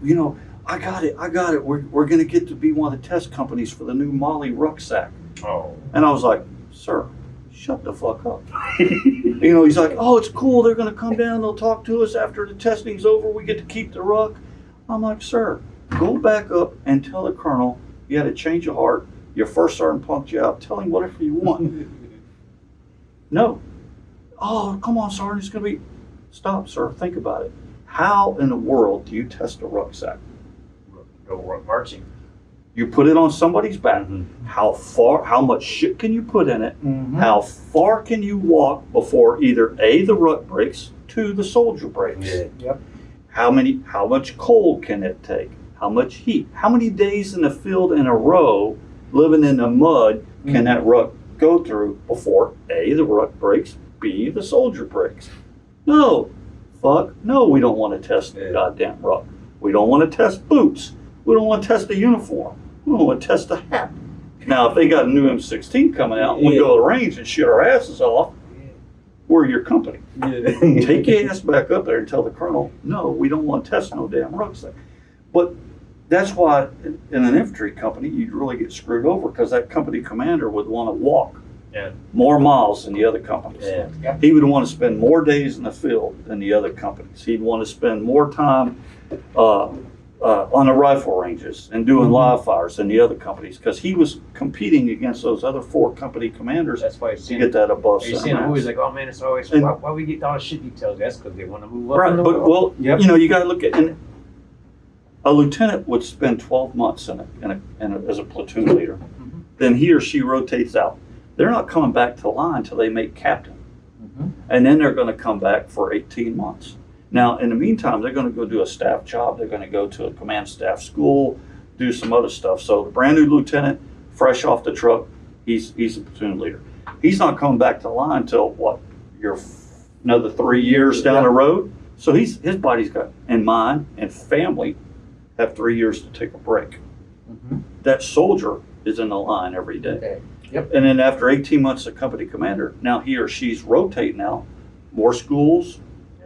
you know, I got it. We're going to get to be one of the test companies for the new Molly rucksack. Oh. And I was like, sir, shut the fuck up. You know, he's like, oh, it's cool. They're going to come down. They'll talk to us after the testing's over. We get to keep the ruck. I'm like, sir, go back up and tell the colonel you had a change of heart. Your first sergeant punked you out. Tell him whatever you want. No. Oh, come on, sergeant. It's going to be. Stop, sir. Think about it. How in the world do you test a rucksack? Go marching. You put it on somebody's back. How much shit can you put in it? How far can you walk before either A, the ruck breaks, 2, the soldier breaks? Yep. How much cold can it take? How much heat? How many days in the field in a row, living in the mud, can that ruck go through before A, the ruck breaks, B, the soldier breaks? No. No, we don't want to test the goddamn ruck. We don't want to test boots. We don't want to test the uniform. We don't want to test the hat. Now, if they got a new M16 coming out and we go to the range and shit our asses off, we're your company. Take your ass back up there and tell the colonel, no, we don't want to test no damn rucksack. But that's why in an infantry company, you'd really get screwed over because that company commander would want to walk more miles than the other companies. He would want to spend more days in the field than the other companies. He'd want to spend more time on the rifle ranges and doing live fires than the other companies because he was competing against those other 4 company commanders. That's why to get that above you see center movies mass. like, oh man, it's always why we get all the shit details. That's because they want to move up. Right, in the but world. well, you know, you got to look at and a lieutenant would spend 12 months as a platoon leader. Then he or she rotates out. They're not coming back to line until they make captain, and then they're going to come back for 18 months. Now, in the meantime, they're going to go do a staff job. They're going to go to a command staff school, do some other stuff. So the brand new lieutenant, fresh off the truck, he's a platoon leader. He's not coming back to line until what? Another 3 years down the road. So his body's got, and mine and family have 3 years to take a break. That soldier is in the line every day. Yep. And then after 18 months as company commander, now he or she's rotating out. more schools,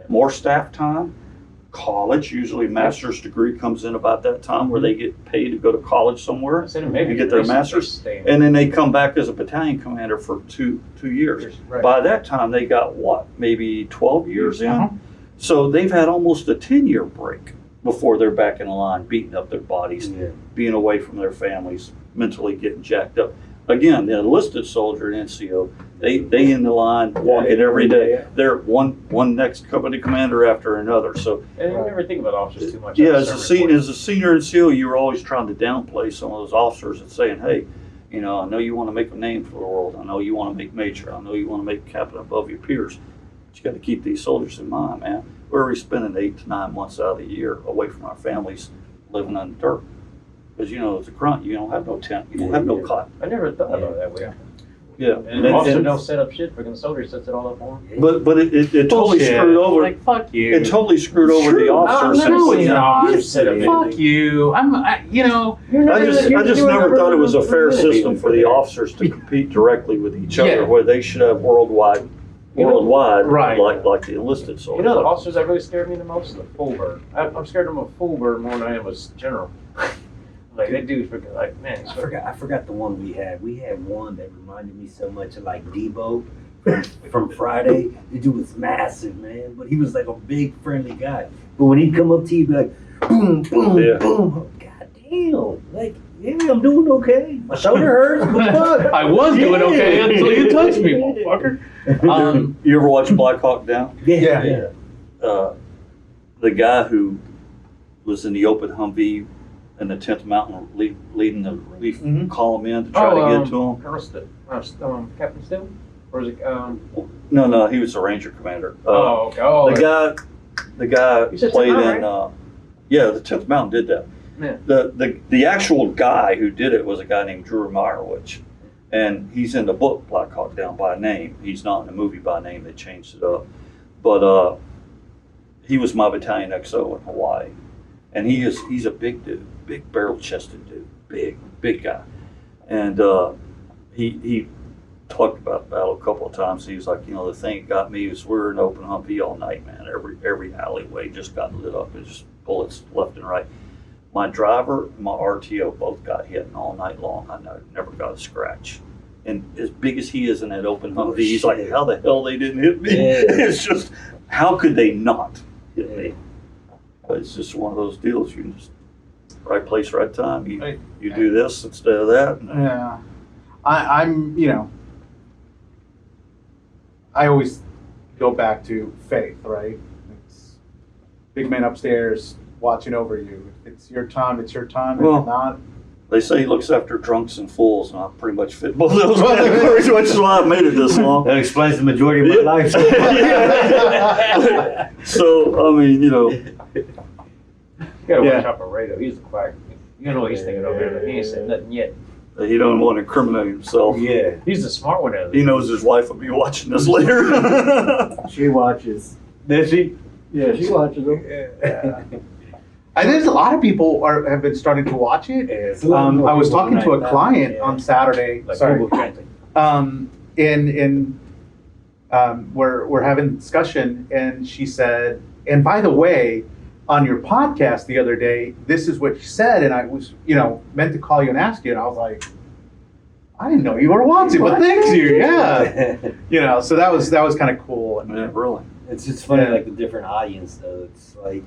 more staff time. College, usually master's degree comes in about that time where they get paid to go to college somewhere Maybe and get their master's. And then they come back as a battalion commander for two years. Right. By that time, they got what, maybe 12 years in? So they've had almost a 10-year break before they're back in the line, beating up their bodies, being away from their families, mentally getting jacked up. Again, the enlisted soldier and NCO, they in the line walking every day. They're one next company commander after another. So And you never think about officers too much. yeah, as a senior NCO, you were always trying to downplay some of those officers and saying, hey, you know, I know you want to make a name for the world. I know you want to make major. I know you want to make captain above your peers. But you got to keep these soldiers in mind, man. We're already spending 8 to 9 months out of the year away from our families, living in the dirt. Because, you know, as a grunt, you don't have no tent. You don't have no cot. I never thought about it that way. Yeah. And the officer don't set up shit, freaking soldier sets it all up for him. But it totally Bullshit. screwed over. Like, fuck you. It totally screwed over the officers. No, it's not. it's Set up fuck you. You know. I just never thought it was a fair system for the officers to compete directly with each other, where they should have worldwide, Right. like the enlisted soldiers. You know, the officers that really scared me the most is the full bird. I'm scared of a full bird more than I am a general. Like, that dude's freaking, like, man. I forgot the one we had. We had one that reminded me so much of like Debo from Friday. The dude was massive, man, but he was like a big friendly guy. But when he'd come up to you, he'd be like, boom, boom, boom. God damn. Like, yeah, I'm doing okay. My shoulder hurts, but fuck. I was doing okay until you touched me, motherfucker. You ever watch Black Hawk Down? Yeah. The guy who was in the open Humvee in the 10th Mountain leading the relief column in to try to get to him. Captain Still? Or is it, No, he was the Ranger commander. okay. The guy You said played 10th in, Mountain, the 10th Mountain did that. Yeah. The actual guy who did it was a guy named Drew Meyerowitz. And he's in the book Black Hawk Down by name. He's not in the movie by name. They changed it up. But he was my battalion XO in Hawaii. And he's a big dude, big barrel-chested dude, big guy. And he talked about the battle a couple of times. He was like, you know, the thing that got me was we were in open Humvee all night, man. Every alleyway just got lit up. It just bullets left and right. My driver and my RTO both got hit all night long. I never got a scratch. And as big as he is in that open Humvee, he's like, how the hell they didn't hit me? Yeah. It's just, how could they not hit me? But it's just one of those deals. You can just, right place, right time. You do this instead of that. Yeah. I'm, you know, I always go back to faith, right? It's big man upstairs watching over you. If it's your time, it's your time. If Well, not, They say he looks after drunks and fools, and I pretty much fit both of those categories, which is why I've made it this long. That explains the majority of my life. So, I mean, you know. You gotta watch out for Rado. He's a quack. You know what he's thinking over there. He ain't said nothing yet. He don't want to incriminate himself. Yeah. He's the smart one out of He knows his wife will be watching this later. She watches. Does she? Yeah, she watches them. and there's a lot of people have been starting to watch it. I was talking to a client on Saturday. Like Sorry. Google Translate. We're having a discussion, and she said, and by the way, on your podcast the other day, this is what you said, and I was, meant to call you and ask you, and I was like, I didn't know you were watching, but thanks you, yeah. So that was kind of cool. And, Yeah, really. It's just funny, like the different audience though. It's like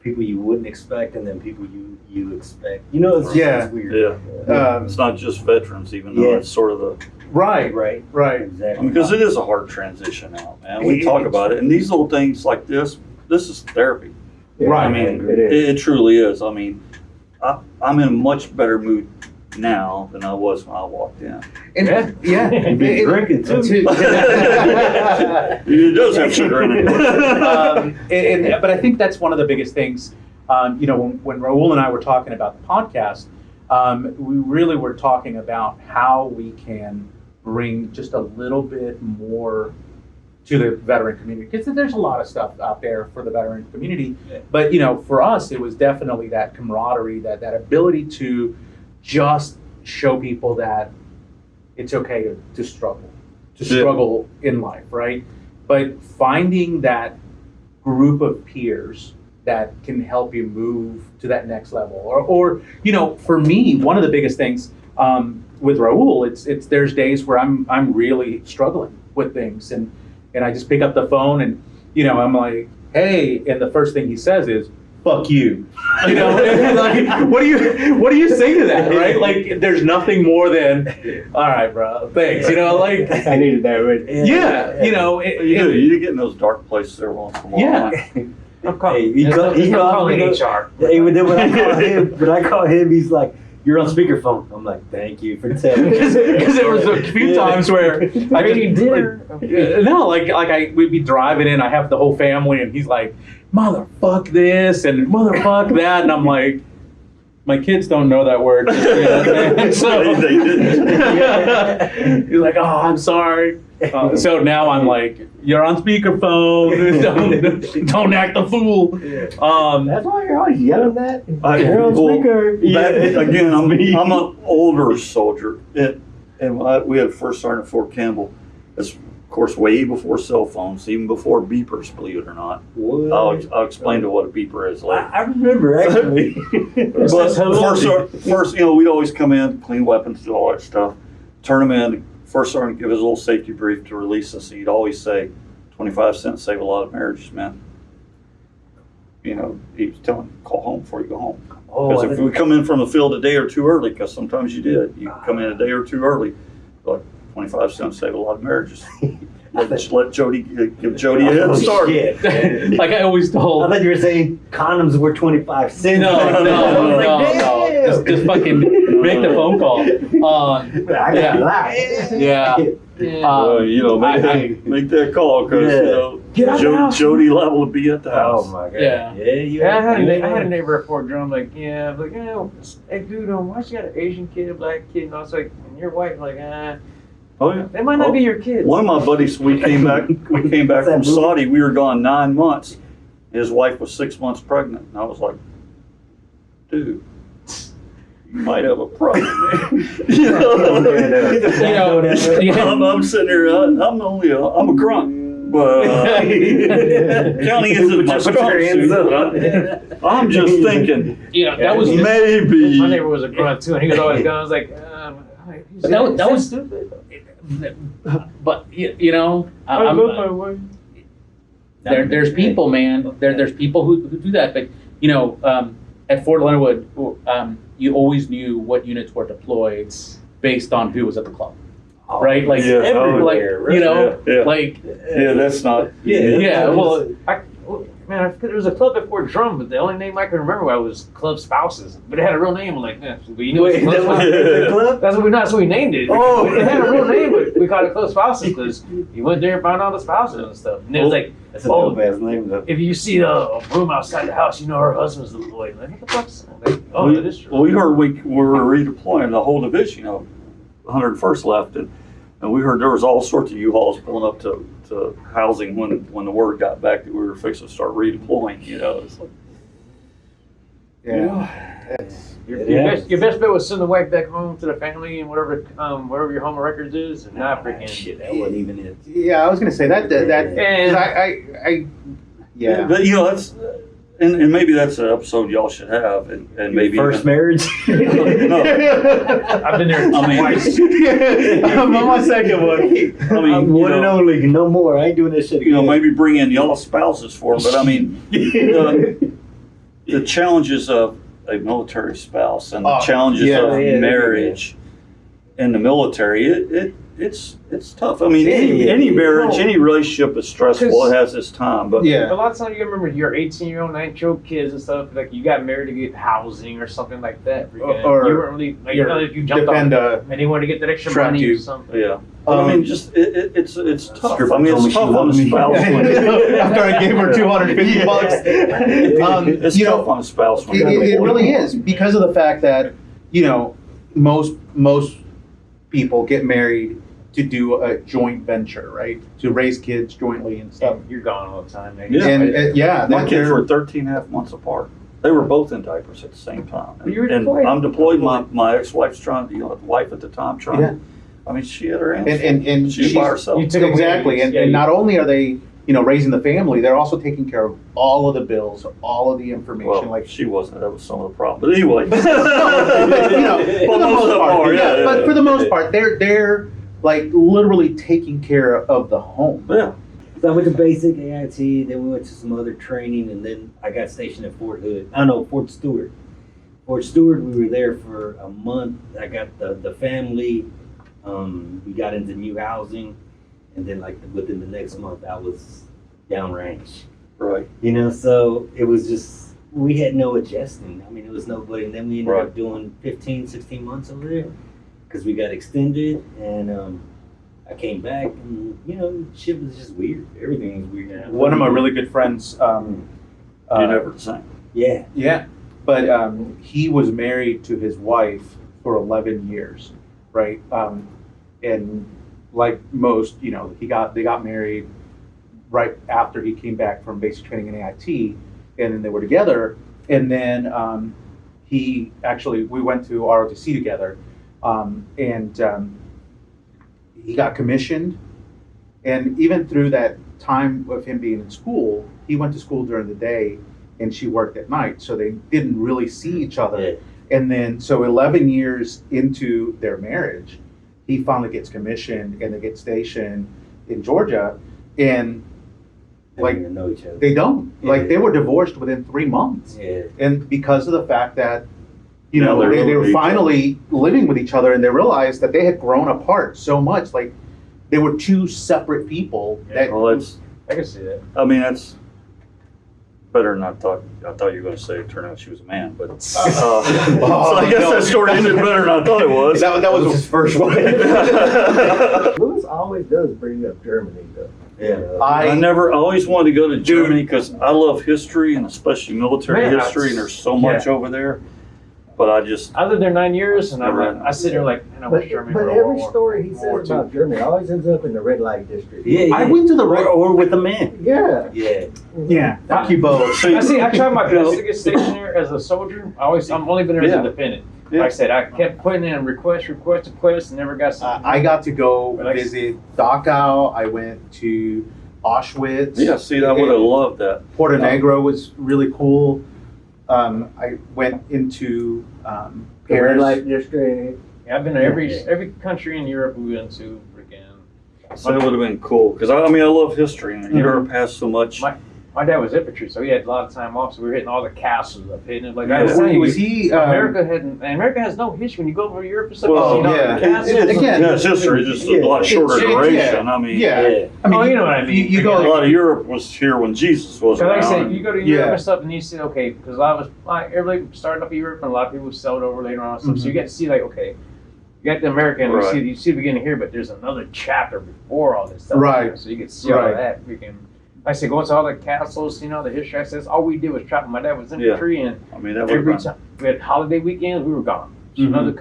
people you wouldn't expect, and then people you expect. It's Yeah. weird. Yeah. It's not just veterans, even though it's sort of the. right, Right. exactly. Because it is a hard transition out, man. We talk about it, and these little things like this is therapy. Right. I mean, it is. it truly is. I mean, I'm in a much better mood now than I was when I walked in. And, yeah. You've been drinking too. It does have sugar in it. But I think that's one of the biggest things. When Raul and I were talking about the podcast, we really were talking about how we can bring just a little bit more to the veteran community, because there's a lot of stuff out there for the veteran community. Yeah. But for us, it was definitely that camaraderie, that ability to just show people that it's okay to struggle in life, right? but finding that group of peers that can help you move to that next level, or for me, one of the biggest things with Raul, it's there's days where I'm really struggling with things, and I just pick up the phone and I'm like, hey, and the first thing he says is, fuck you. Like, what do you say to that, right? Like, there's nothing more than, all right, bro, thanks. Like, I needed that. Right? yeah, you get in those dark places there once in a while. yeah. I'm calling. He calling me. HR. Hey, when I call him, he's like, "You're on speakerphone." I'm like, "Thank you for telling me." Because there was a few times where I Maybe dinner. we'd be driving in. I have the whole family, and he's like, "Motherfuck this" and "Motherfuck that," and I'm like, "My kids don't know that word." So They didn't. he's like, "Oh, I'm sorry." So now I'm like, "You're on speakerphone. Don't act a fool." That's why you're always yelling that. You're on Well, speaker. Again, I'm an older soldier, and we had First Sergeant Fort Campbell. That's, of course, way before cell phones, even before beepers, believe it or not. What? I'll explain to what a beeper is later. I remember actually. But first, we'd always come in, clean weapons, do all that stuff, turn them in. First sergeant give his little safety brief to release us. He'd always say, 25 cents save a lot of marriages, man. He was telling, call home before you go home. Because if we come in from the field a day or two early, because sometimes you did, you come in a day or two early, like 25 cents save a lot of marriages. Let Jody give Jody a head start. Shit. Like I always I told. thought you were saying condoms were 25 cents. No. Just fucking make the phone call. I got Yeah. laugh. Yeah. Make that call because Get out of the house. Jody liable to be at the house. Oh my god. Yeah. I had a neighbor at Fort Drum, like, hey dude, why you got an Asian kid, a black kid, and I was like, and your wife, like, Oh yeah. they might not be your kids. One of my buddies, we came back from Saudi. We were gone 9 months. His wife was 6 months pregnant, and I was like, dude, you might have a problem. I'm sitting there. I'm a grunt, but counting isn't my strong suit. I'm just thinking, that was maybe. My neighbor was a grunt too, and he was always going. I was like, that was stupid. But there's people, man. There's people who do that. But at Fort Leonard Wood, you always knew what units were deployed based on who was at the club, right? Like that's not. Yeah. Well, there was a club at Fort Drum, but the only name I can remember was Club Spouses. But it had a real name. I'm like, but you know, Wait, Club Spouses. That's what we named it. Oh. It had a real name, but we called it Club Spouses because you went there and found all the spouses and stuff. And it was like, That's a dope ass name though. if you see a room outside the house, you know her husband's deployed. Like, what the fuck's that? Oh, that is true. We heard we were redeploying the whole division. 101st left, and we heard there was all sorts of U-Hauls pulling up to housing when the word got back that we were fixing to start redeploying. It's like, Your best bet was send the wife back home to the family and whatever your home of records is, and not freaking Shit, that wasn't even it. yeah, I was gonna say that. And Yeah. But that's. And maybe that's an episode y'all should have, and maybe First marriage. No, I've been there twice. I'm on my second one. I'm one and only, no more. I ain't doing this shit. Maybe bring in y'all spouses for it. But I mean, the challenges of a military spouse and the challenges of marriage in the military, it's tough. I mean, any marriage, any relationship is stressful. It has its time, but A lot of times you remember your 18-year-old, 19-year-old kids and stuff, like you got married to get housing or something like that. Or you weren't really, if you jumped Defend off and you wanted to get that extra Trapped money you. or something. yeah. I mean, just it's tough. Stripper I mean, told me it's she tough on loved the me. spouse. After I gave her $250. It's tough on a spouse. When It really is because of the fact that most people get married to do a joint venture, right? To raise kids jointly and stuff. You're gone all the time, man. Yeah. And My kids were 13 and a half months apart. They were both in diapers at the same time. But you were And deployed. I'm deployed. My ex-wife's trying, the wife at the time, trying. Yeah. I mean, she had her hands and she was by herself. You took away exactly, these, and, yeah, and you- not only are they, you know, raising the family, they're also taking care of all of the bills, all of the information. Well, like, she wasn't. That was some of the problem. But anyway, you know, for the most part, yeah. but for the most part, they're like literally taking care of the home. Yeah. So I went to basic AIT, then we went to some other training, and then I got stationed at Fort Hood. I know, Fort Stewart. Fort Stewart, we were there for a month. I got the family. We got into new housing, and then like within the next month, I was downrange. Right. You know, so it was just, we had no adjusting. I mean, it was nobody. And then we ended Right. up doing 15, 16 months over there because we got extended, and I came back, and you know, shit was just weird. Everything was weird. Yeah. One of my really good friends, You never the same. Yeah. yeah, but he was married to his wife for 11 years, right? And like most, you know, they got married right after he came back from basic training in AIT, and then they were together. And then we went to ROTC together, and he got commissioned. And even through that time of him being in school, he went to school during the day and she worked at night. So they didn't really see each other. Yeah. And then, so 11 years into their marriage, he finally gets commissioned and they get stationed in Georgia. And They like, didn't even know each other. they don't. Yeah. Like, they were divorced within 3 months. Yeah. And because of the fact that, you Yeah, know, they're they really were each finally living with each other and they realized that they had grown apart so much. Like, they were two separate people that, Well, that's. I can see that. I mean, that's better than I thought. I thought you were going to say it turned out she was a man, but so I guess no. that story ended better than I thought it was. that was his first one. Lewis always does bring up Germany, though. Yeah. I always wanted to go to Germany because I love history and especially military Man, history, and there's so much over there. But I just, I lived there 9 years, and Never I sit there like, man, I wish Germany But were every World War- story he World War says II. about Germany always ends up in the red light district. Yeah. I went to the or with a man. Yeah. Yeah. Yeah, fuck you both. I tried my best to get stationed there as a soldier. I'm only been there as Yeah. a dependent. Yeah. Like I said, I kept putting in requests, and never got something. I got to go But I- visit Dachau. I went to Auschwitz. yeah, see, I would have loved that. Porto Negro was really cool. I went into The red Paris. light district. Yeah, I've been to every country in Europe we've been to. Freaking. So it would have been cool because I mean I love history and Europe has so much. My dad was infantry, so he had a lot of time off. So we were hitting all the castles up, hitting it. Like Yeah. I was saying, Was he? America has no history. When you go over to Europe and stuff, Well, you see all yeah. the castles. Again, Yeah, it's history, just a lot shorter It's- duration. yeah. I mean, Yeah. Yeah. I mean, Oh, you know what I mean. You a go. lot of Europe was here when Jesus was So like I around. said, you go to Europe Yeah. and stuff, and you see, okay, because everybody started up in Europe, and a lot of people settled over later on. And stuff. So you get to see, like, okay, you got the American, Right. you see the beginning here, but there's another chapter before all this stuff. Right. So you get to see all Right. of that. Freaking, like I said, going to all the castles, you know, the history. I said, all we did was travel. My dad was infantry, and I mean, that would every have been, time we had holiday weekends, we were gone. So Mhm. another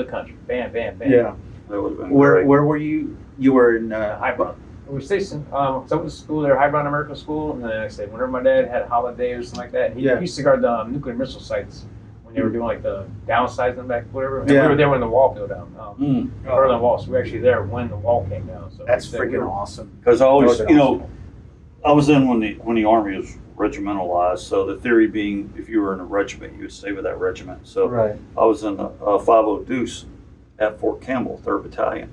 country, bam, bam, bam. Yeah. that would have been Where great. were you? You were in. Highbrow. We were stationed. So I went to school there, Highbrow American School, and then like I said, whenever my dad had a holiday or something like that, he Yeah. used to guard the nuclear missile sites when they were doing like the downsizing back, whatever. And Yeah. we were there when the wall fell down. Mm. Berlin Wall. So we were actually there when the wall came down. So That's like I said, we freaking were- awesome. Because I always, That you was know, I was in when the Army was regimentalized. So the theory being, if you were in a regiment, you would stay with that regiment. So Right. I was in the 50 Deuce at Fort Campbell, 3rd Battalion.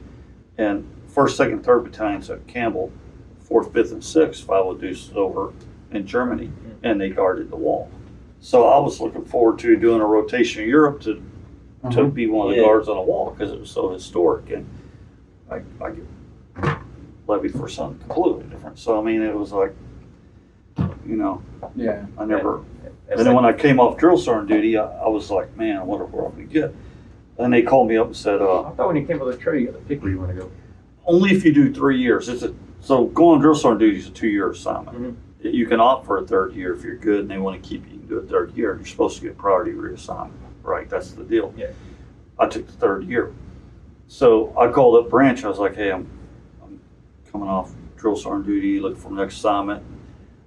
And 1st, 2nd, 3rd Battalions at Campbell, 4th, 5th, and 6th, 50 Deuce is over in Germany, and they guarded the wall. So I was looking forward to doing a rotation in Europe to Uh-huh. be one of the Yeah. guards on the wall because it was so historic. And I get levied for something completely different. So, I mean, it was like, you know, Yeah. I never. That's And then like- when I came off drill sergeant duty, I was like, man, I wonder where I'm going to get. And they called me up and said, I thought when you came to the trail, you got to pick where you want to go. only if you do 3 years. So going on drill sergeant duty is a 2-year assignment. Mhm. You can opt for a 3rd year if you're good and they want to keep you. You can do a 3rd year. You're supposed to get priority reassignment, right? That's the deal. Yeah. I took the 3rd year. So I called up branch. I was like, hey, I'm coming off drill sergeant duty, looking for the next assignment.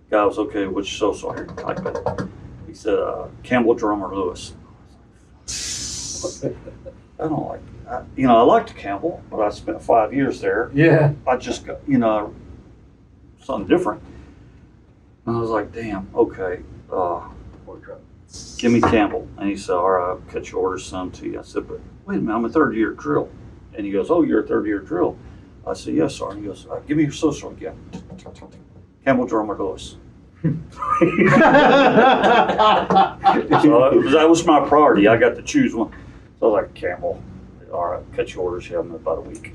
Guy was, okay, what's your social? Here, type it. He said, Campbell Drummer Lewis. I don't like, I liked Campbell, but I spent 5 years there. Yeah. I just got, something different. And I was like, damn, okay, give me Campbell. And he said, all right, I'll cut your order some to you. I said, but wait a minute, I'm a third year drill. And he goes, oh, you're a third year drill. I said, yes, sir. And he goes, give me your social again. Campbell Drummer Lewis. So that was my priority. I got to choose one. So I was like, Campbell, all right, cut your orders. You have them in about a week.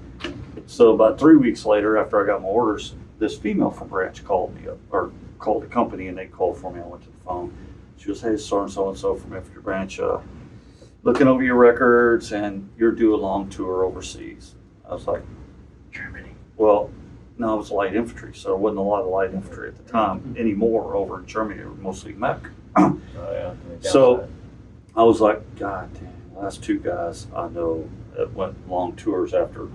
So about 3 weeks later, after I got my orders, this female from branch called me up, or called the company, and they called for me. I went to the phone. She goes, hey, so-and-so from Infantry Branch, looking over your records, and you're due a long tour overseas. I was like, Germany. Well, no, it was light infantry, so there wasn't a lot of light infantry at the time anymore over in Germany. It was mostly mech. Oh, yeah. So I was like, God damn, last two guys I know that went long tours after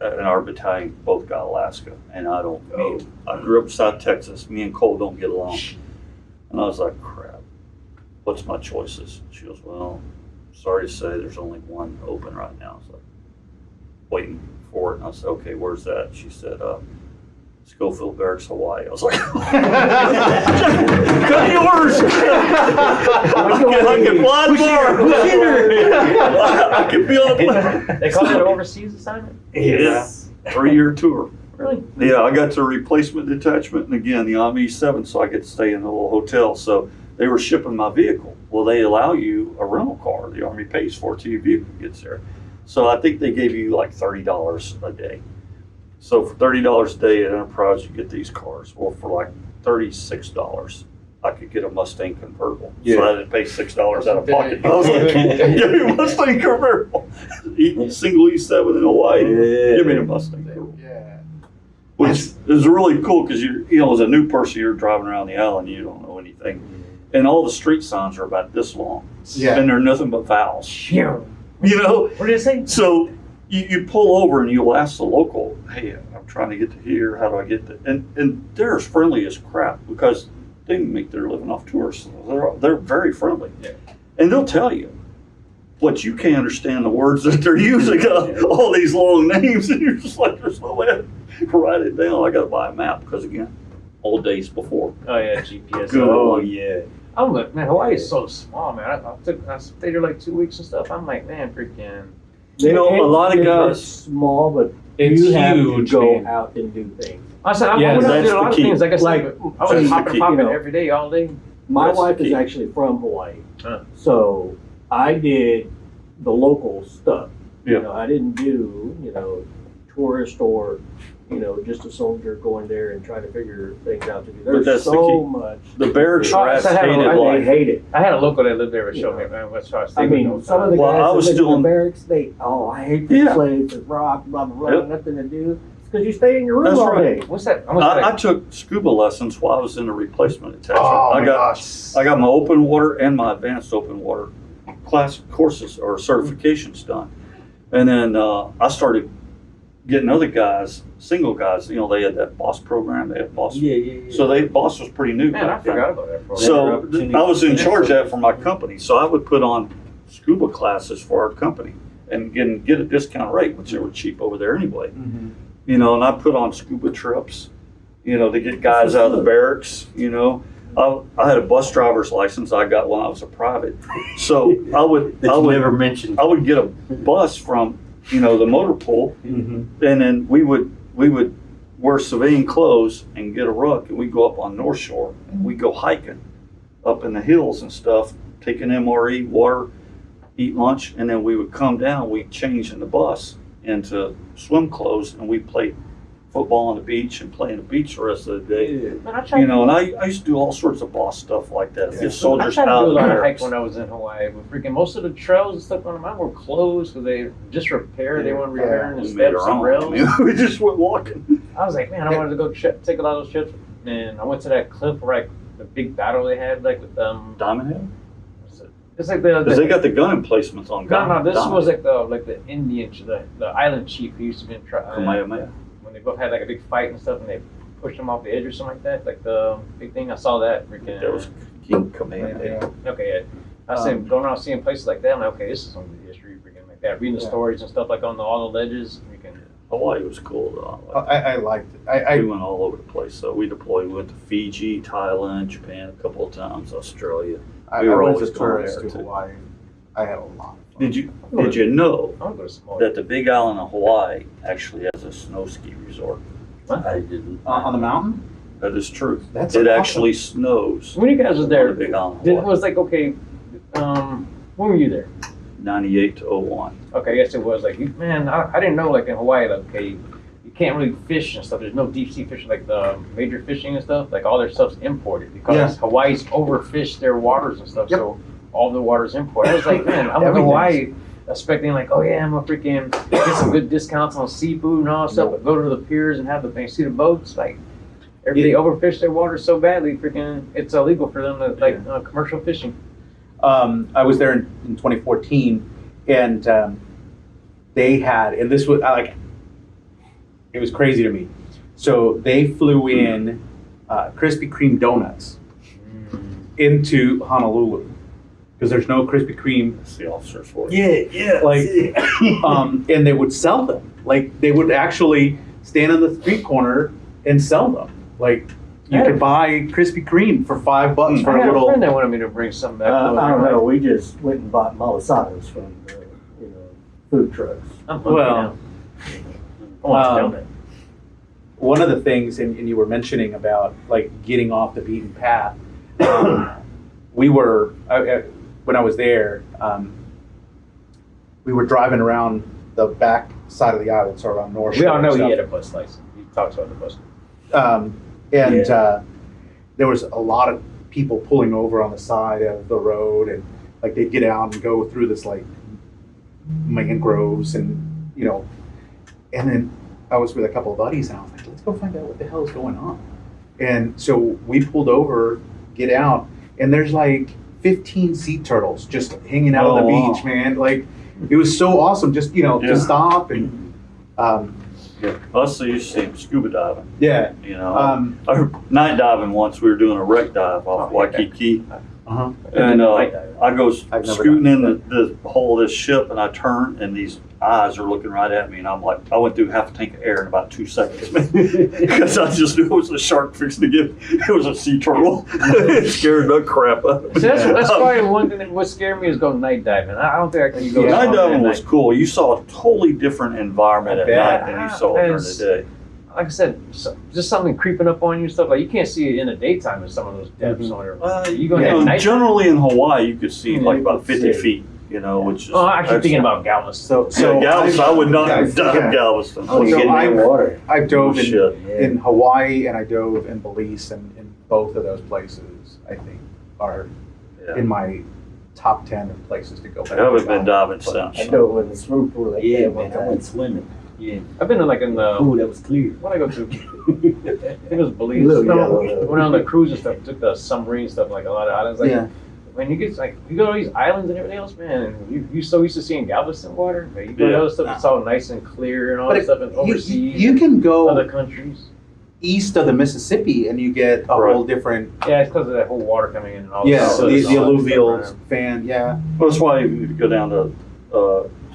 in our battalion both got Alaska, and I grew up in South Texas. Me and Cole don't get along. And I was like, crap, what's my choices? She goes, well, sorry to say there's only one open right now. I was like, waiting for it. And I said, okay, where's that? She said, Schofield Barracks, Hawaii. I was like, cut the orders. I can fly tomorrow. I can be on the plane. They call it an overseas assignment? Yes. 3-year tour. Really? Yeah, I got to replacement detachment, and again, the Army 7, so I get to stay in a little hotel. So they were shipping my vehicle. Well, they allow you a rental car. The Army pays for it till your vehicle gets there. So I think they gave you like $30 a day. So for $30 a day at Enterprise, you get these cars. Well, for like $36, I could get a Mustang convertible. Yeah. So I didn't pay $6 out of pocket. I was like, give me a Mustang convertible. Single E7 in Hawaii. Give me a Mustang convertible. Yeah. Which is really cool because as a new person, you're driving around the island, you don't know anything. And all the street signs are about this long. Yeah. And they're nothing but vowels. What did it say? So you pull over and you'll ask the local, hey, I'm trying to get to here, how do I get there? And they're as friendly as crap because they make their living off tourists. They're very friendly. Yeah. And they'll tell you, but you can't understand the words that they're using, all these long names, and you're just like, there's no way to write it down. I got to buy a map because, again, old days before. Oh, yeah, GPS. Good. Oh, yeah. I'm like, man, Hawaii is so small, man. I stayed there like 2 weeks and stuff. I'm like, man, freaking. You know, a lot of It's guys. small, but It's you have huge, to go man. out and do things. I said, I Yeah, went out and that's did a lot the of key. things. Like I said, Like, I that's was the hopping, key. popping You know. every day, all day. My That's the wife is key. actually from Hawaii, Huh. so I did the local stuff. Yeah. You know, I didn't do, tourist or, just a soldier going there and trying to figure things out to do. But that's There's the so key. much. The barracks Oh, rats so I had a- hated I They life. hate it. I had a local that lived there that showed me, man, what's I I mean, some of the Well, I guys was that live still in in- the barracks, I hate the Yeah. slaves, the rock, blah, blah, blah, Yep. nothing to do. It's because you stay in your room That's all right. day. What's that? Almost I like, took scuba lessons while I was in the replacement attachment. Oh, my I got gosh. I got my open water and my advanced open water class courses or certifications done. And then I started getting other guys, single guys, they had that BOSS program, they had BOSS. Yeah. So BOSS was pretty new man, I back then. forgot about that. Program. So opportunity I was in to charge of connect. that for my company. So I would put on scuba classes for our company and get a discount rate, which they were cheap over there anyway. Mhm. And I put on scuba trips, to get guys out of the barracks, I had a bus driver's license I got when I was a private. So I would never mentioned. I would get a bus from, the motor pool, Mm-hmm. and then we would wear civilian clothes and get a ruck, and we'd go up on North Shore and we'd go hiking up in the hills and stuff, take an MRE, water, eat lunch, and then we would come down, we'd change in the bus into swim clothes, and we'd play football on the beach and play on the beach the rest of the day. Man, I tried, And I used to do all sorts of boss stuff like that. Get I soldiers tried to out do a lot of there. hike when I was in Hawaii, but freaking most of the trails and stuff on mine were closed because they just repaired. They weren't repairing the We made steps our and own. rails. I mean, we just went walking. I was like, man, I wanted to go take a lot of those trips. And I went to that cliff where the big battle they had, like with Diamond Head? it's like the Because they got the gun emplacements on no, this Diamond was Head. like the Indian, the island chief who used to be in Kamehameha. when they both had like a big fight and stuff, and they pushed him off the edge or something like that. Like the big thing, I saw that freaking. That was King Kamehameha. Okay, yeah. I said, going around seeing places like that, I'm like, okay, this is some good history, freaking like that. Reading the stories and stuff like on all the ledges. Hawaii was cool though. I liked it. We went all over the place. So we deployed. We went to Fiji, Thailand, Japan a couple of times, Australia. I We were was always a going tourist there, to too. Hawaii. I had a lot of fun. Did you know I'm going to Samoa. that the Big Island of Hawaii actually has a snow ski resort? I didn't. On the mountain? That is true. That's It awesome. actually snows When you guys was on there, the Big Island of it Hawaii. was like, okay, when were you there? 98 to 01. Okay, yes, it was like, man, I didn't know, like in Hawaii, like, okay, you can't really fish and stuff. There's no deep sea fishing, like the major fishing and stuff. Like all their stuff's imported because Hawaii's overfished their waters and stuff. Yep. So all the water's imported. I was like, man, I'm in Hawaii expecting like, oh yeah, I'm gonna freaking get some good discounts on seafood and all that stuff. But go to the piers and have the see the boats. Like, if they overfish their water so badly, freaking, it's illegal for them to like commercial fishing. I was there in 2014, and they had, and this was like, it was crazy to me. So they flew in Krispy Kreme donuts into Honolulu because there's no Krispy Kreme. That's the officer's for it. Yeah. Like, and they would sell them. Like they would actually stand on the street corner and sell them. Like you could buy Krispy Kreme for $5 for I a had a little. friend that wanted me to bring some back. I don't know, we just went and bought malasadas from the, food trucks. I'm hungry Well, now. I want a donut. One of the things, and you were mentioning about like getting off the beaten path. We were when I was there. We were driving around the back side of the island, so around North Shore. We all know and he stuff. had a bus license. He talks about the bus. There was a lot of people pulling over on the side of the road, and like they'd get out and go through this like mangroves, and and then I was with a couple of buddies, and I was like, let's go find out what the hell is going on. And so we pulled over, get out, and there's like 15 sea turtles just hanging out on the beach, man. Like it was so awesome, just to stop and Us, they used to see scuba diving. yeah. I heard night diving once. We were doing a wreck dive off Waikiki. Uh-huh. And I go I've never scooting done in the hull of this ship, and I turn, and these eyes are looking right at me, and I'm like, I went through half a tank of air in about 2 seconds, because I just knew it was a shark fixing to get. It was a sea turtle. It scared the crap out of me. So that's probably one thing that would scare me is going night diving. I don't think I can go. Night swimming diving at was night. cool. You saw a totally different environment at bet. night than you saw during the day. Like I said, just something creeping up on you and stuff. Like you can't see it in the daytime in some of those depths. You go at night. Generally in Hawaii, you could see like about 50 see. feet. Which is. Oh, I'm actually thinking about Galveston. So Galveston. I would not I've- dive yeah. Galveston. Oh, you So get in I've- that water. I've dove in, Shit. in Hawaii, and I dove in Belize, and in both of those places, I think, are Yeah. in my top 10 of places to go back. I haven't been diving since. I dove in the swimming pool like Yeah, that one man, I time. went swimming. Yeah. I've been in like in the Pool that was clear. what I go to. I think it was Belize. Little No, yellow. went on the cruise and stuff. Took the submarine stuff, like a lot of islands. Like Yeah. when you get like you go to these islands and everything else, man. And you so used to seeing Galveston water, but you go to Yeah. other stuff. It's all nice and clear and all But that stuff. And overseas, you can and go other countries. east of the Mississippi, and you get a Right. whole different, Yeah, it's because of that whole water coming in and all. the that stuff. alluvial fan, yeah. Well, that's why you go down to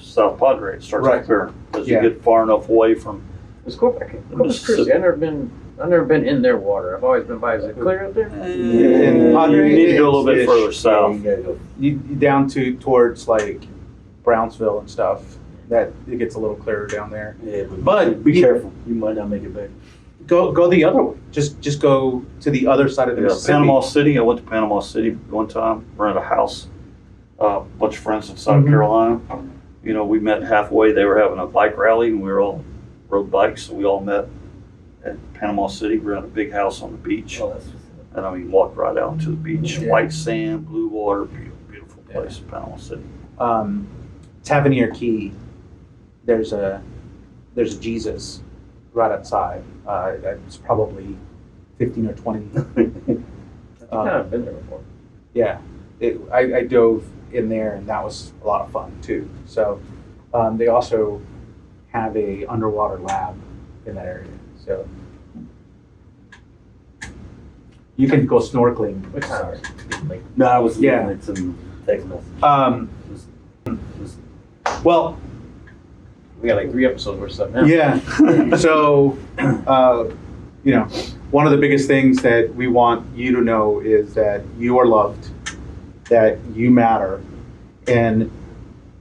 South Padre, it starts Right. to clear. As Yeah. you get far enough away from. It's cool. Corpus Christi. I've never been in their water. I've always been by. Is it clear up there? In Padre, you need to go a little bit it's- further Yeah, south. you gotta go. You down towards like Brownsville and stuff. That it gets a little clearer down there. Yeah, But be you- careful. You might not make it back. Go the other way. Just go to the other side of the Yeah, Mississippi. Panama City. I went to Panama City one time, rented a house. A bunch of friends in South Mhm. Carolina. We met halfway. They were having a bike rally, and we were all rode bikes, so we all met at Panama City. We were in a big house on the beach, Oh, that's and walked right out to the beach. Yeah. White sand, blue water, beautiful place, Panama City. Tavernier Key. There's a Jesus right outside. It's probably 15 or 20. I think I've been there before. Yeah, I dove in there, and that was a lot of fun too. So they also have a underwater lab in that area, so you can go snorkeling. What time? No, I was Yeah. looking at some Text message. Well, We got like 3 episodes worth of stuff now. yeah. So, you know, one of the biggest things that we want you to know is that you are loved, that you matter, and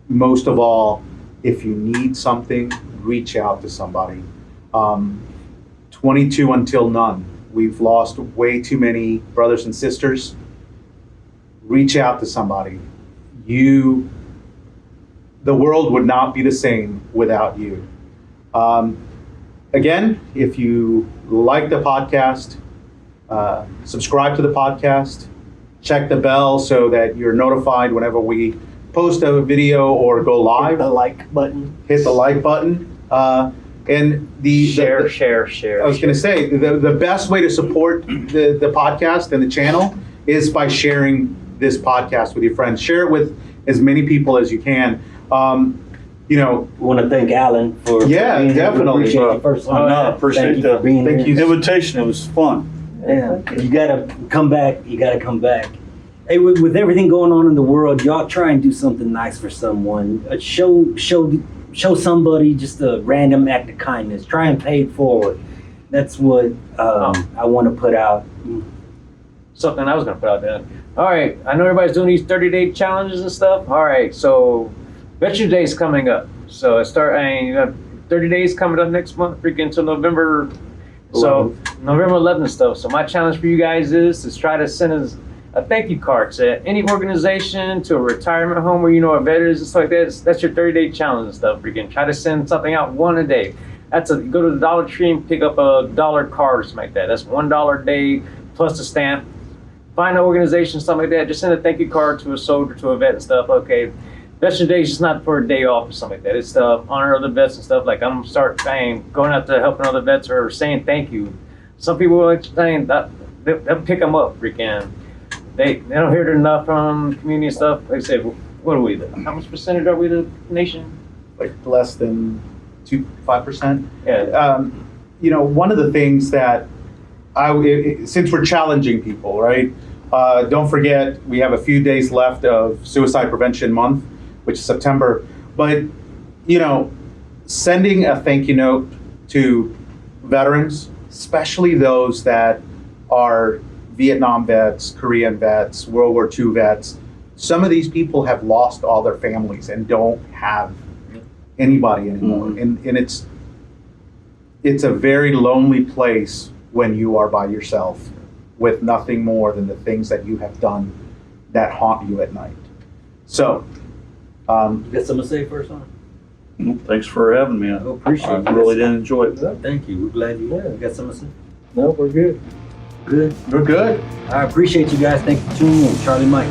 most of all, if you need something, reach out to somebody. 22 until none. We've lost way too many brothers and sisters. Reach out to somebody. The world would not be the same without you. Again, if you like the podcast, subscribe to the podcast, check the bell so that you're notified whenever we post a video or go live. The like button. Hit the like button. And Share. I was going to say, the best way to support the podcast and the channel is by sharing this podcast with your friends. Share it with as many people as you can. You know, We want to thank Allen for Yeah, being here. We definitely. appreciate you first. No, I appreciate Thank you that. for being Thank here. you. Invitation, it was fun. Yeah, you gotta come back. You gotta come back. Hey, with everything going on in the world, y'all try and do something nice for someone. Show somebody just a random act of kindness. Try and pay it forward. That's what I want to put out. Something I was gonna put out there. All right, I know everybody's doing these 30-day challenges and stuff. All right, so Veterans Day is coming up. So you have 30 days coming up next month, freaking until November. So November 11th and stuff. So my challenge for you guys is to try to send us a thank you card to any organization, to a retirement home where you know a veteran is and stuff like that. That's your 30-day challenge and stuff. Freaking try to send something out one a day. Go to the Dollar Tree and pick up a $1 card or something like that. That's $1 a day plus the stamp. Find an organization, something like that. Just send a thank you card to a soldier, to a vet and stuff. Okay. Veterans Day is just not for a day off or something like that. It's to honor other vets and stuff. Like I'm going out to helping other vets or saying thank you. Some people are like saying that they'll pick them up. Freaking, they don't hear it enough from community and stuff. Like I said, what are we? How much percentage are we the nation? like less than 5%. Yeah. You know, one of the things that since we're challenging people, right? Don't forget, we have a few days left of Suicide Prevention Month, which is September. But, you know, sending a thank you note to veterans, especially those that are Vietnam vets, Korean vets, World War II vets, some of these people have lost all their families and don't have anybody anymore. Mm-hmm. And it's a very lonely place when you are by yourself with nothing more than the things that you have done that haunt you at night. So, You got something to say first on? Thanks for having me. Oh, appreciate I it. really did enjoy it. Thank you. We're glad you got something to say. No, we're good. Good. we're good. I appreciate you guys. Thank you for tuning in. Charlie Mike.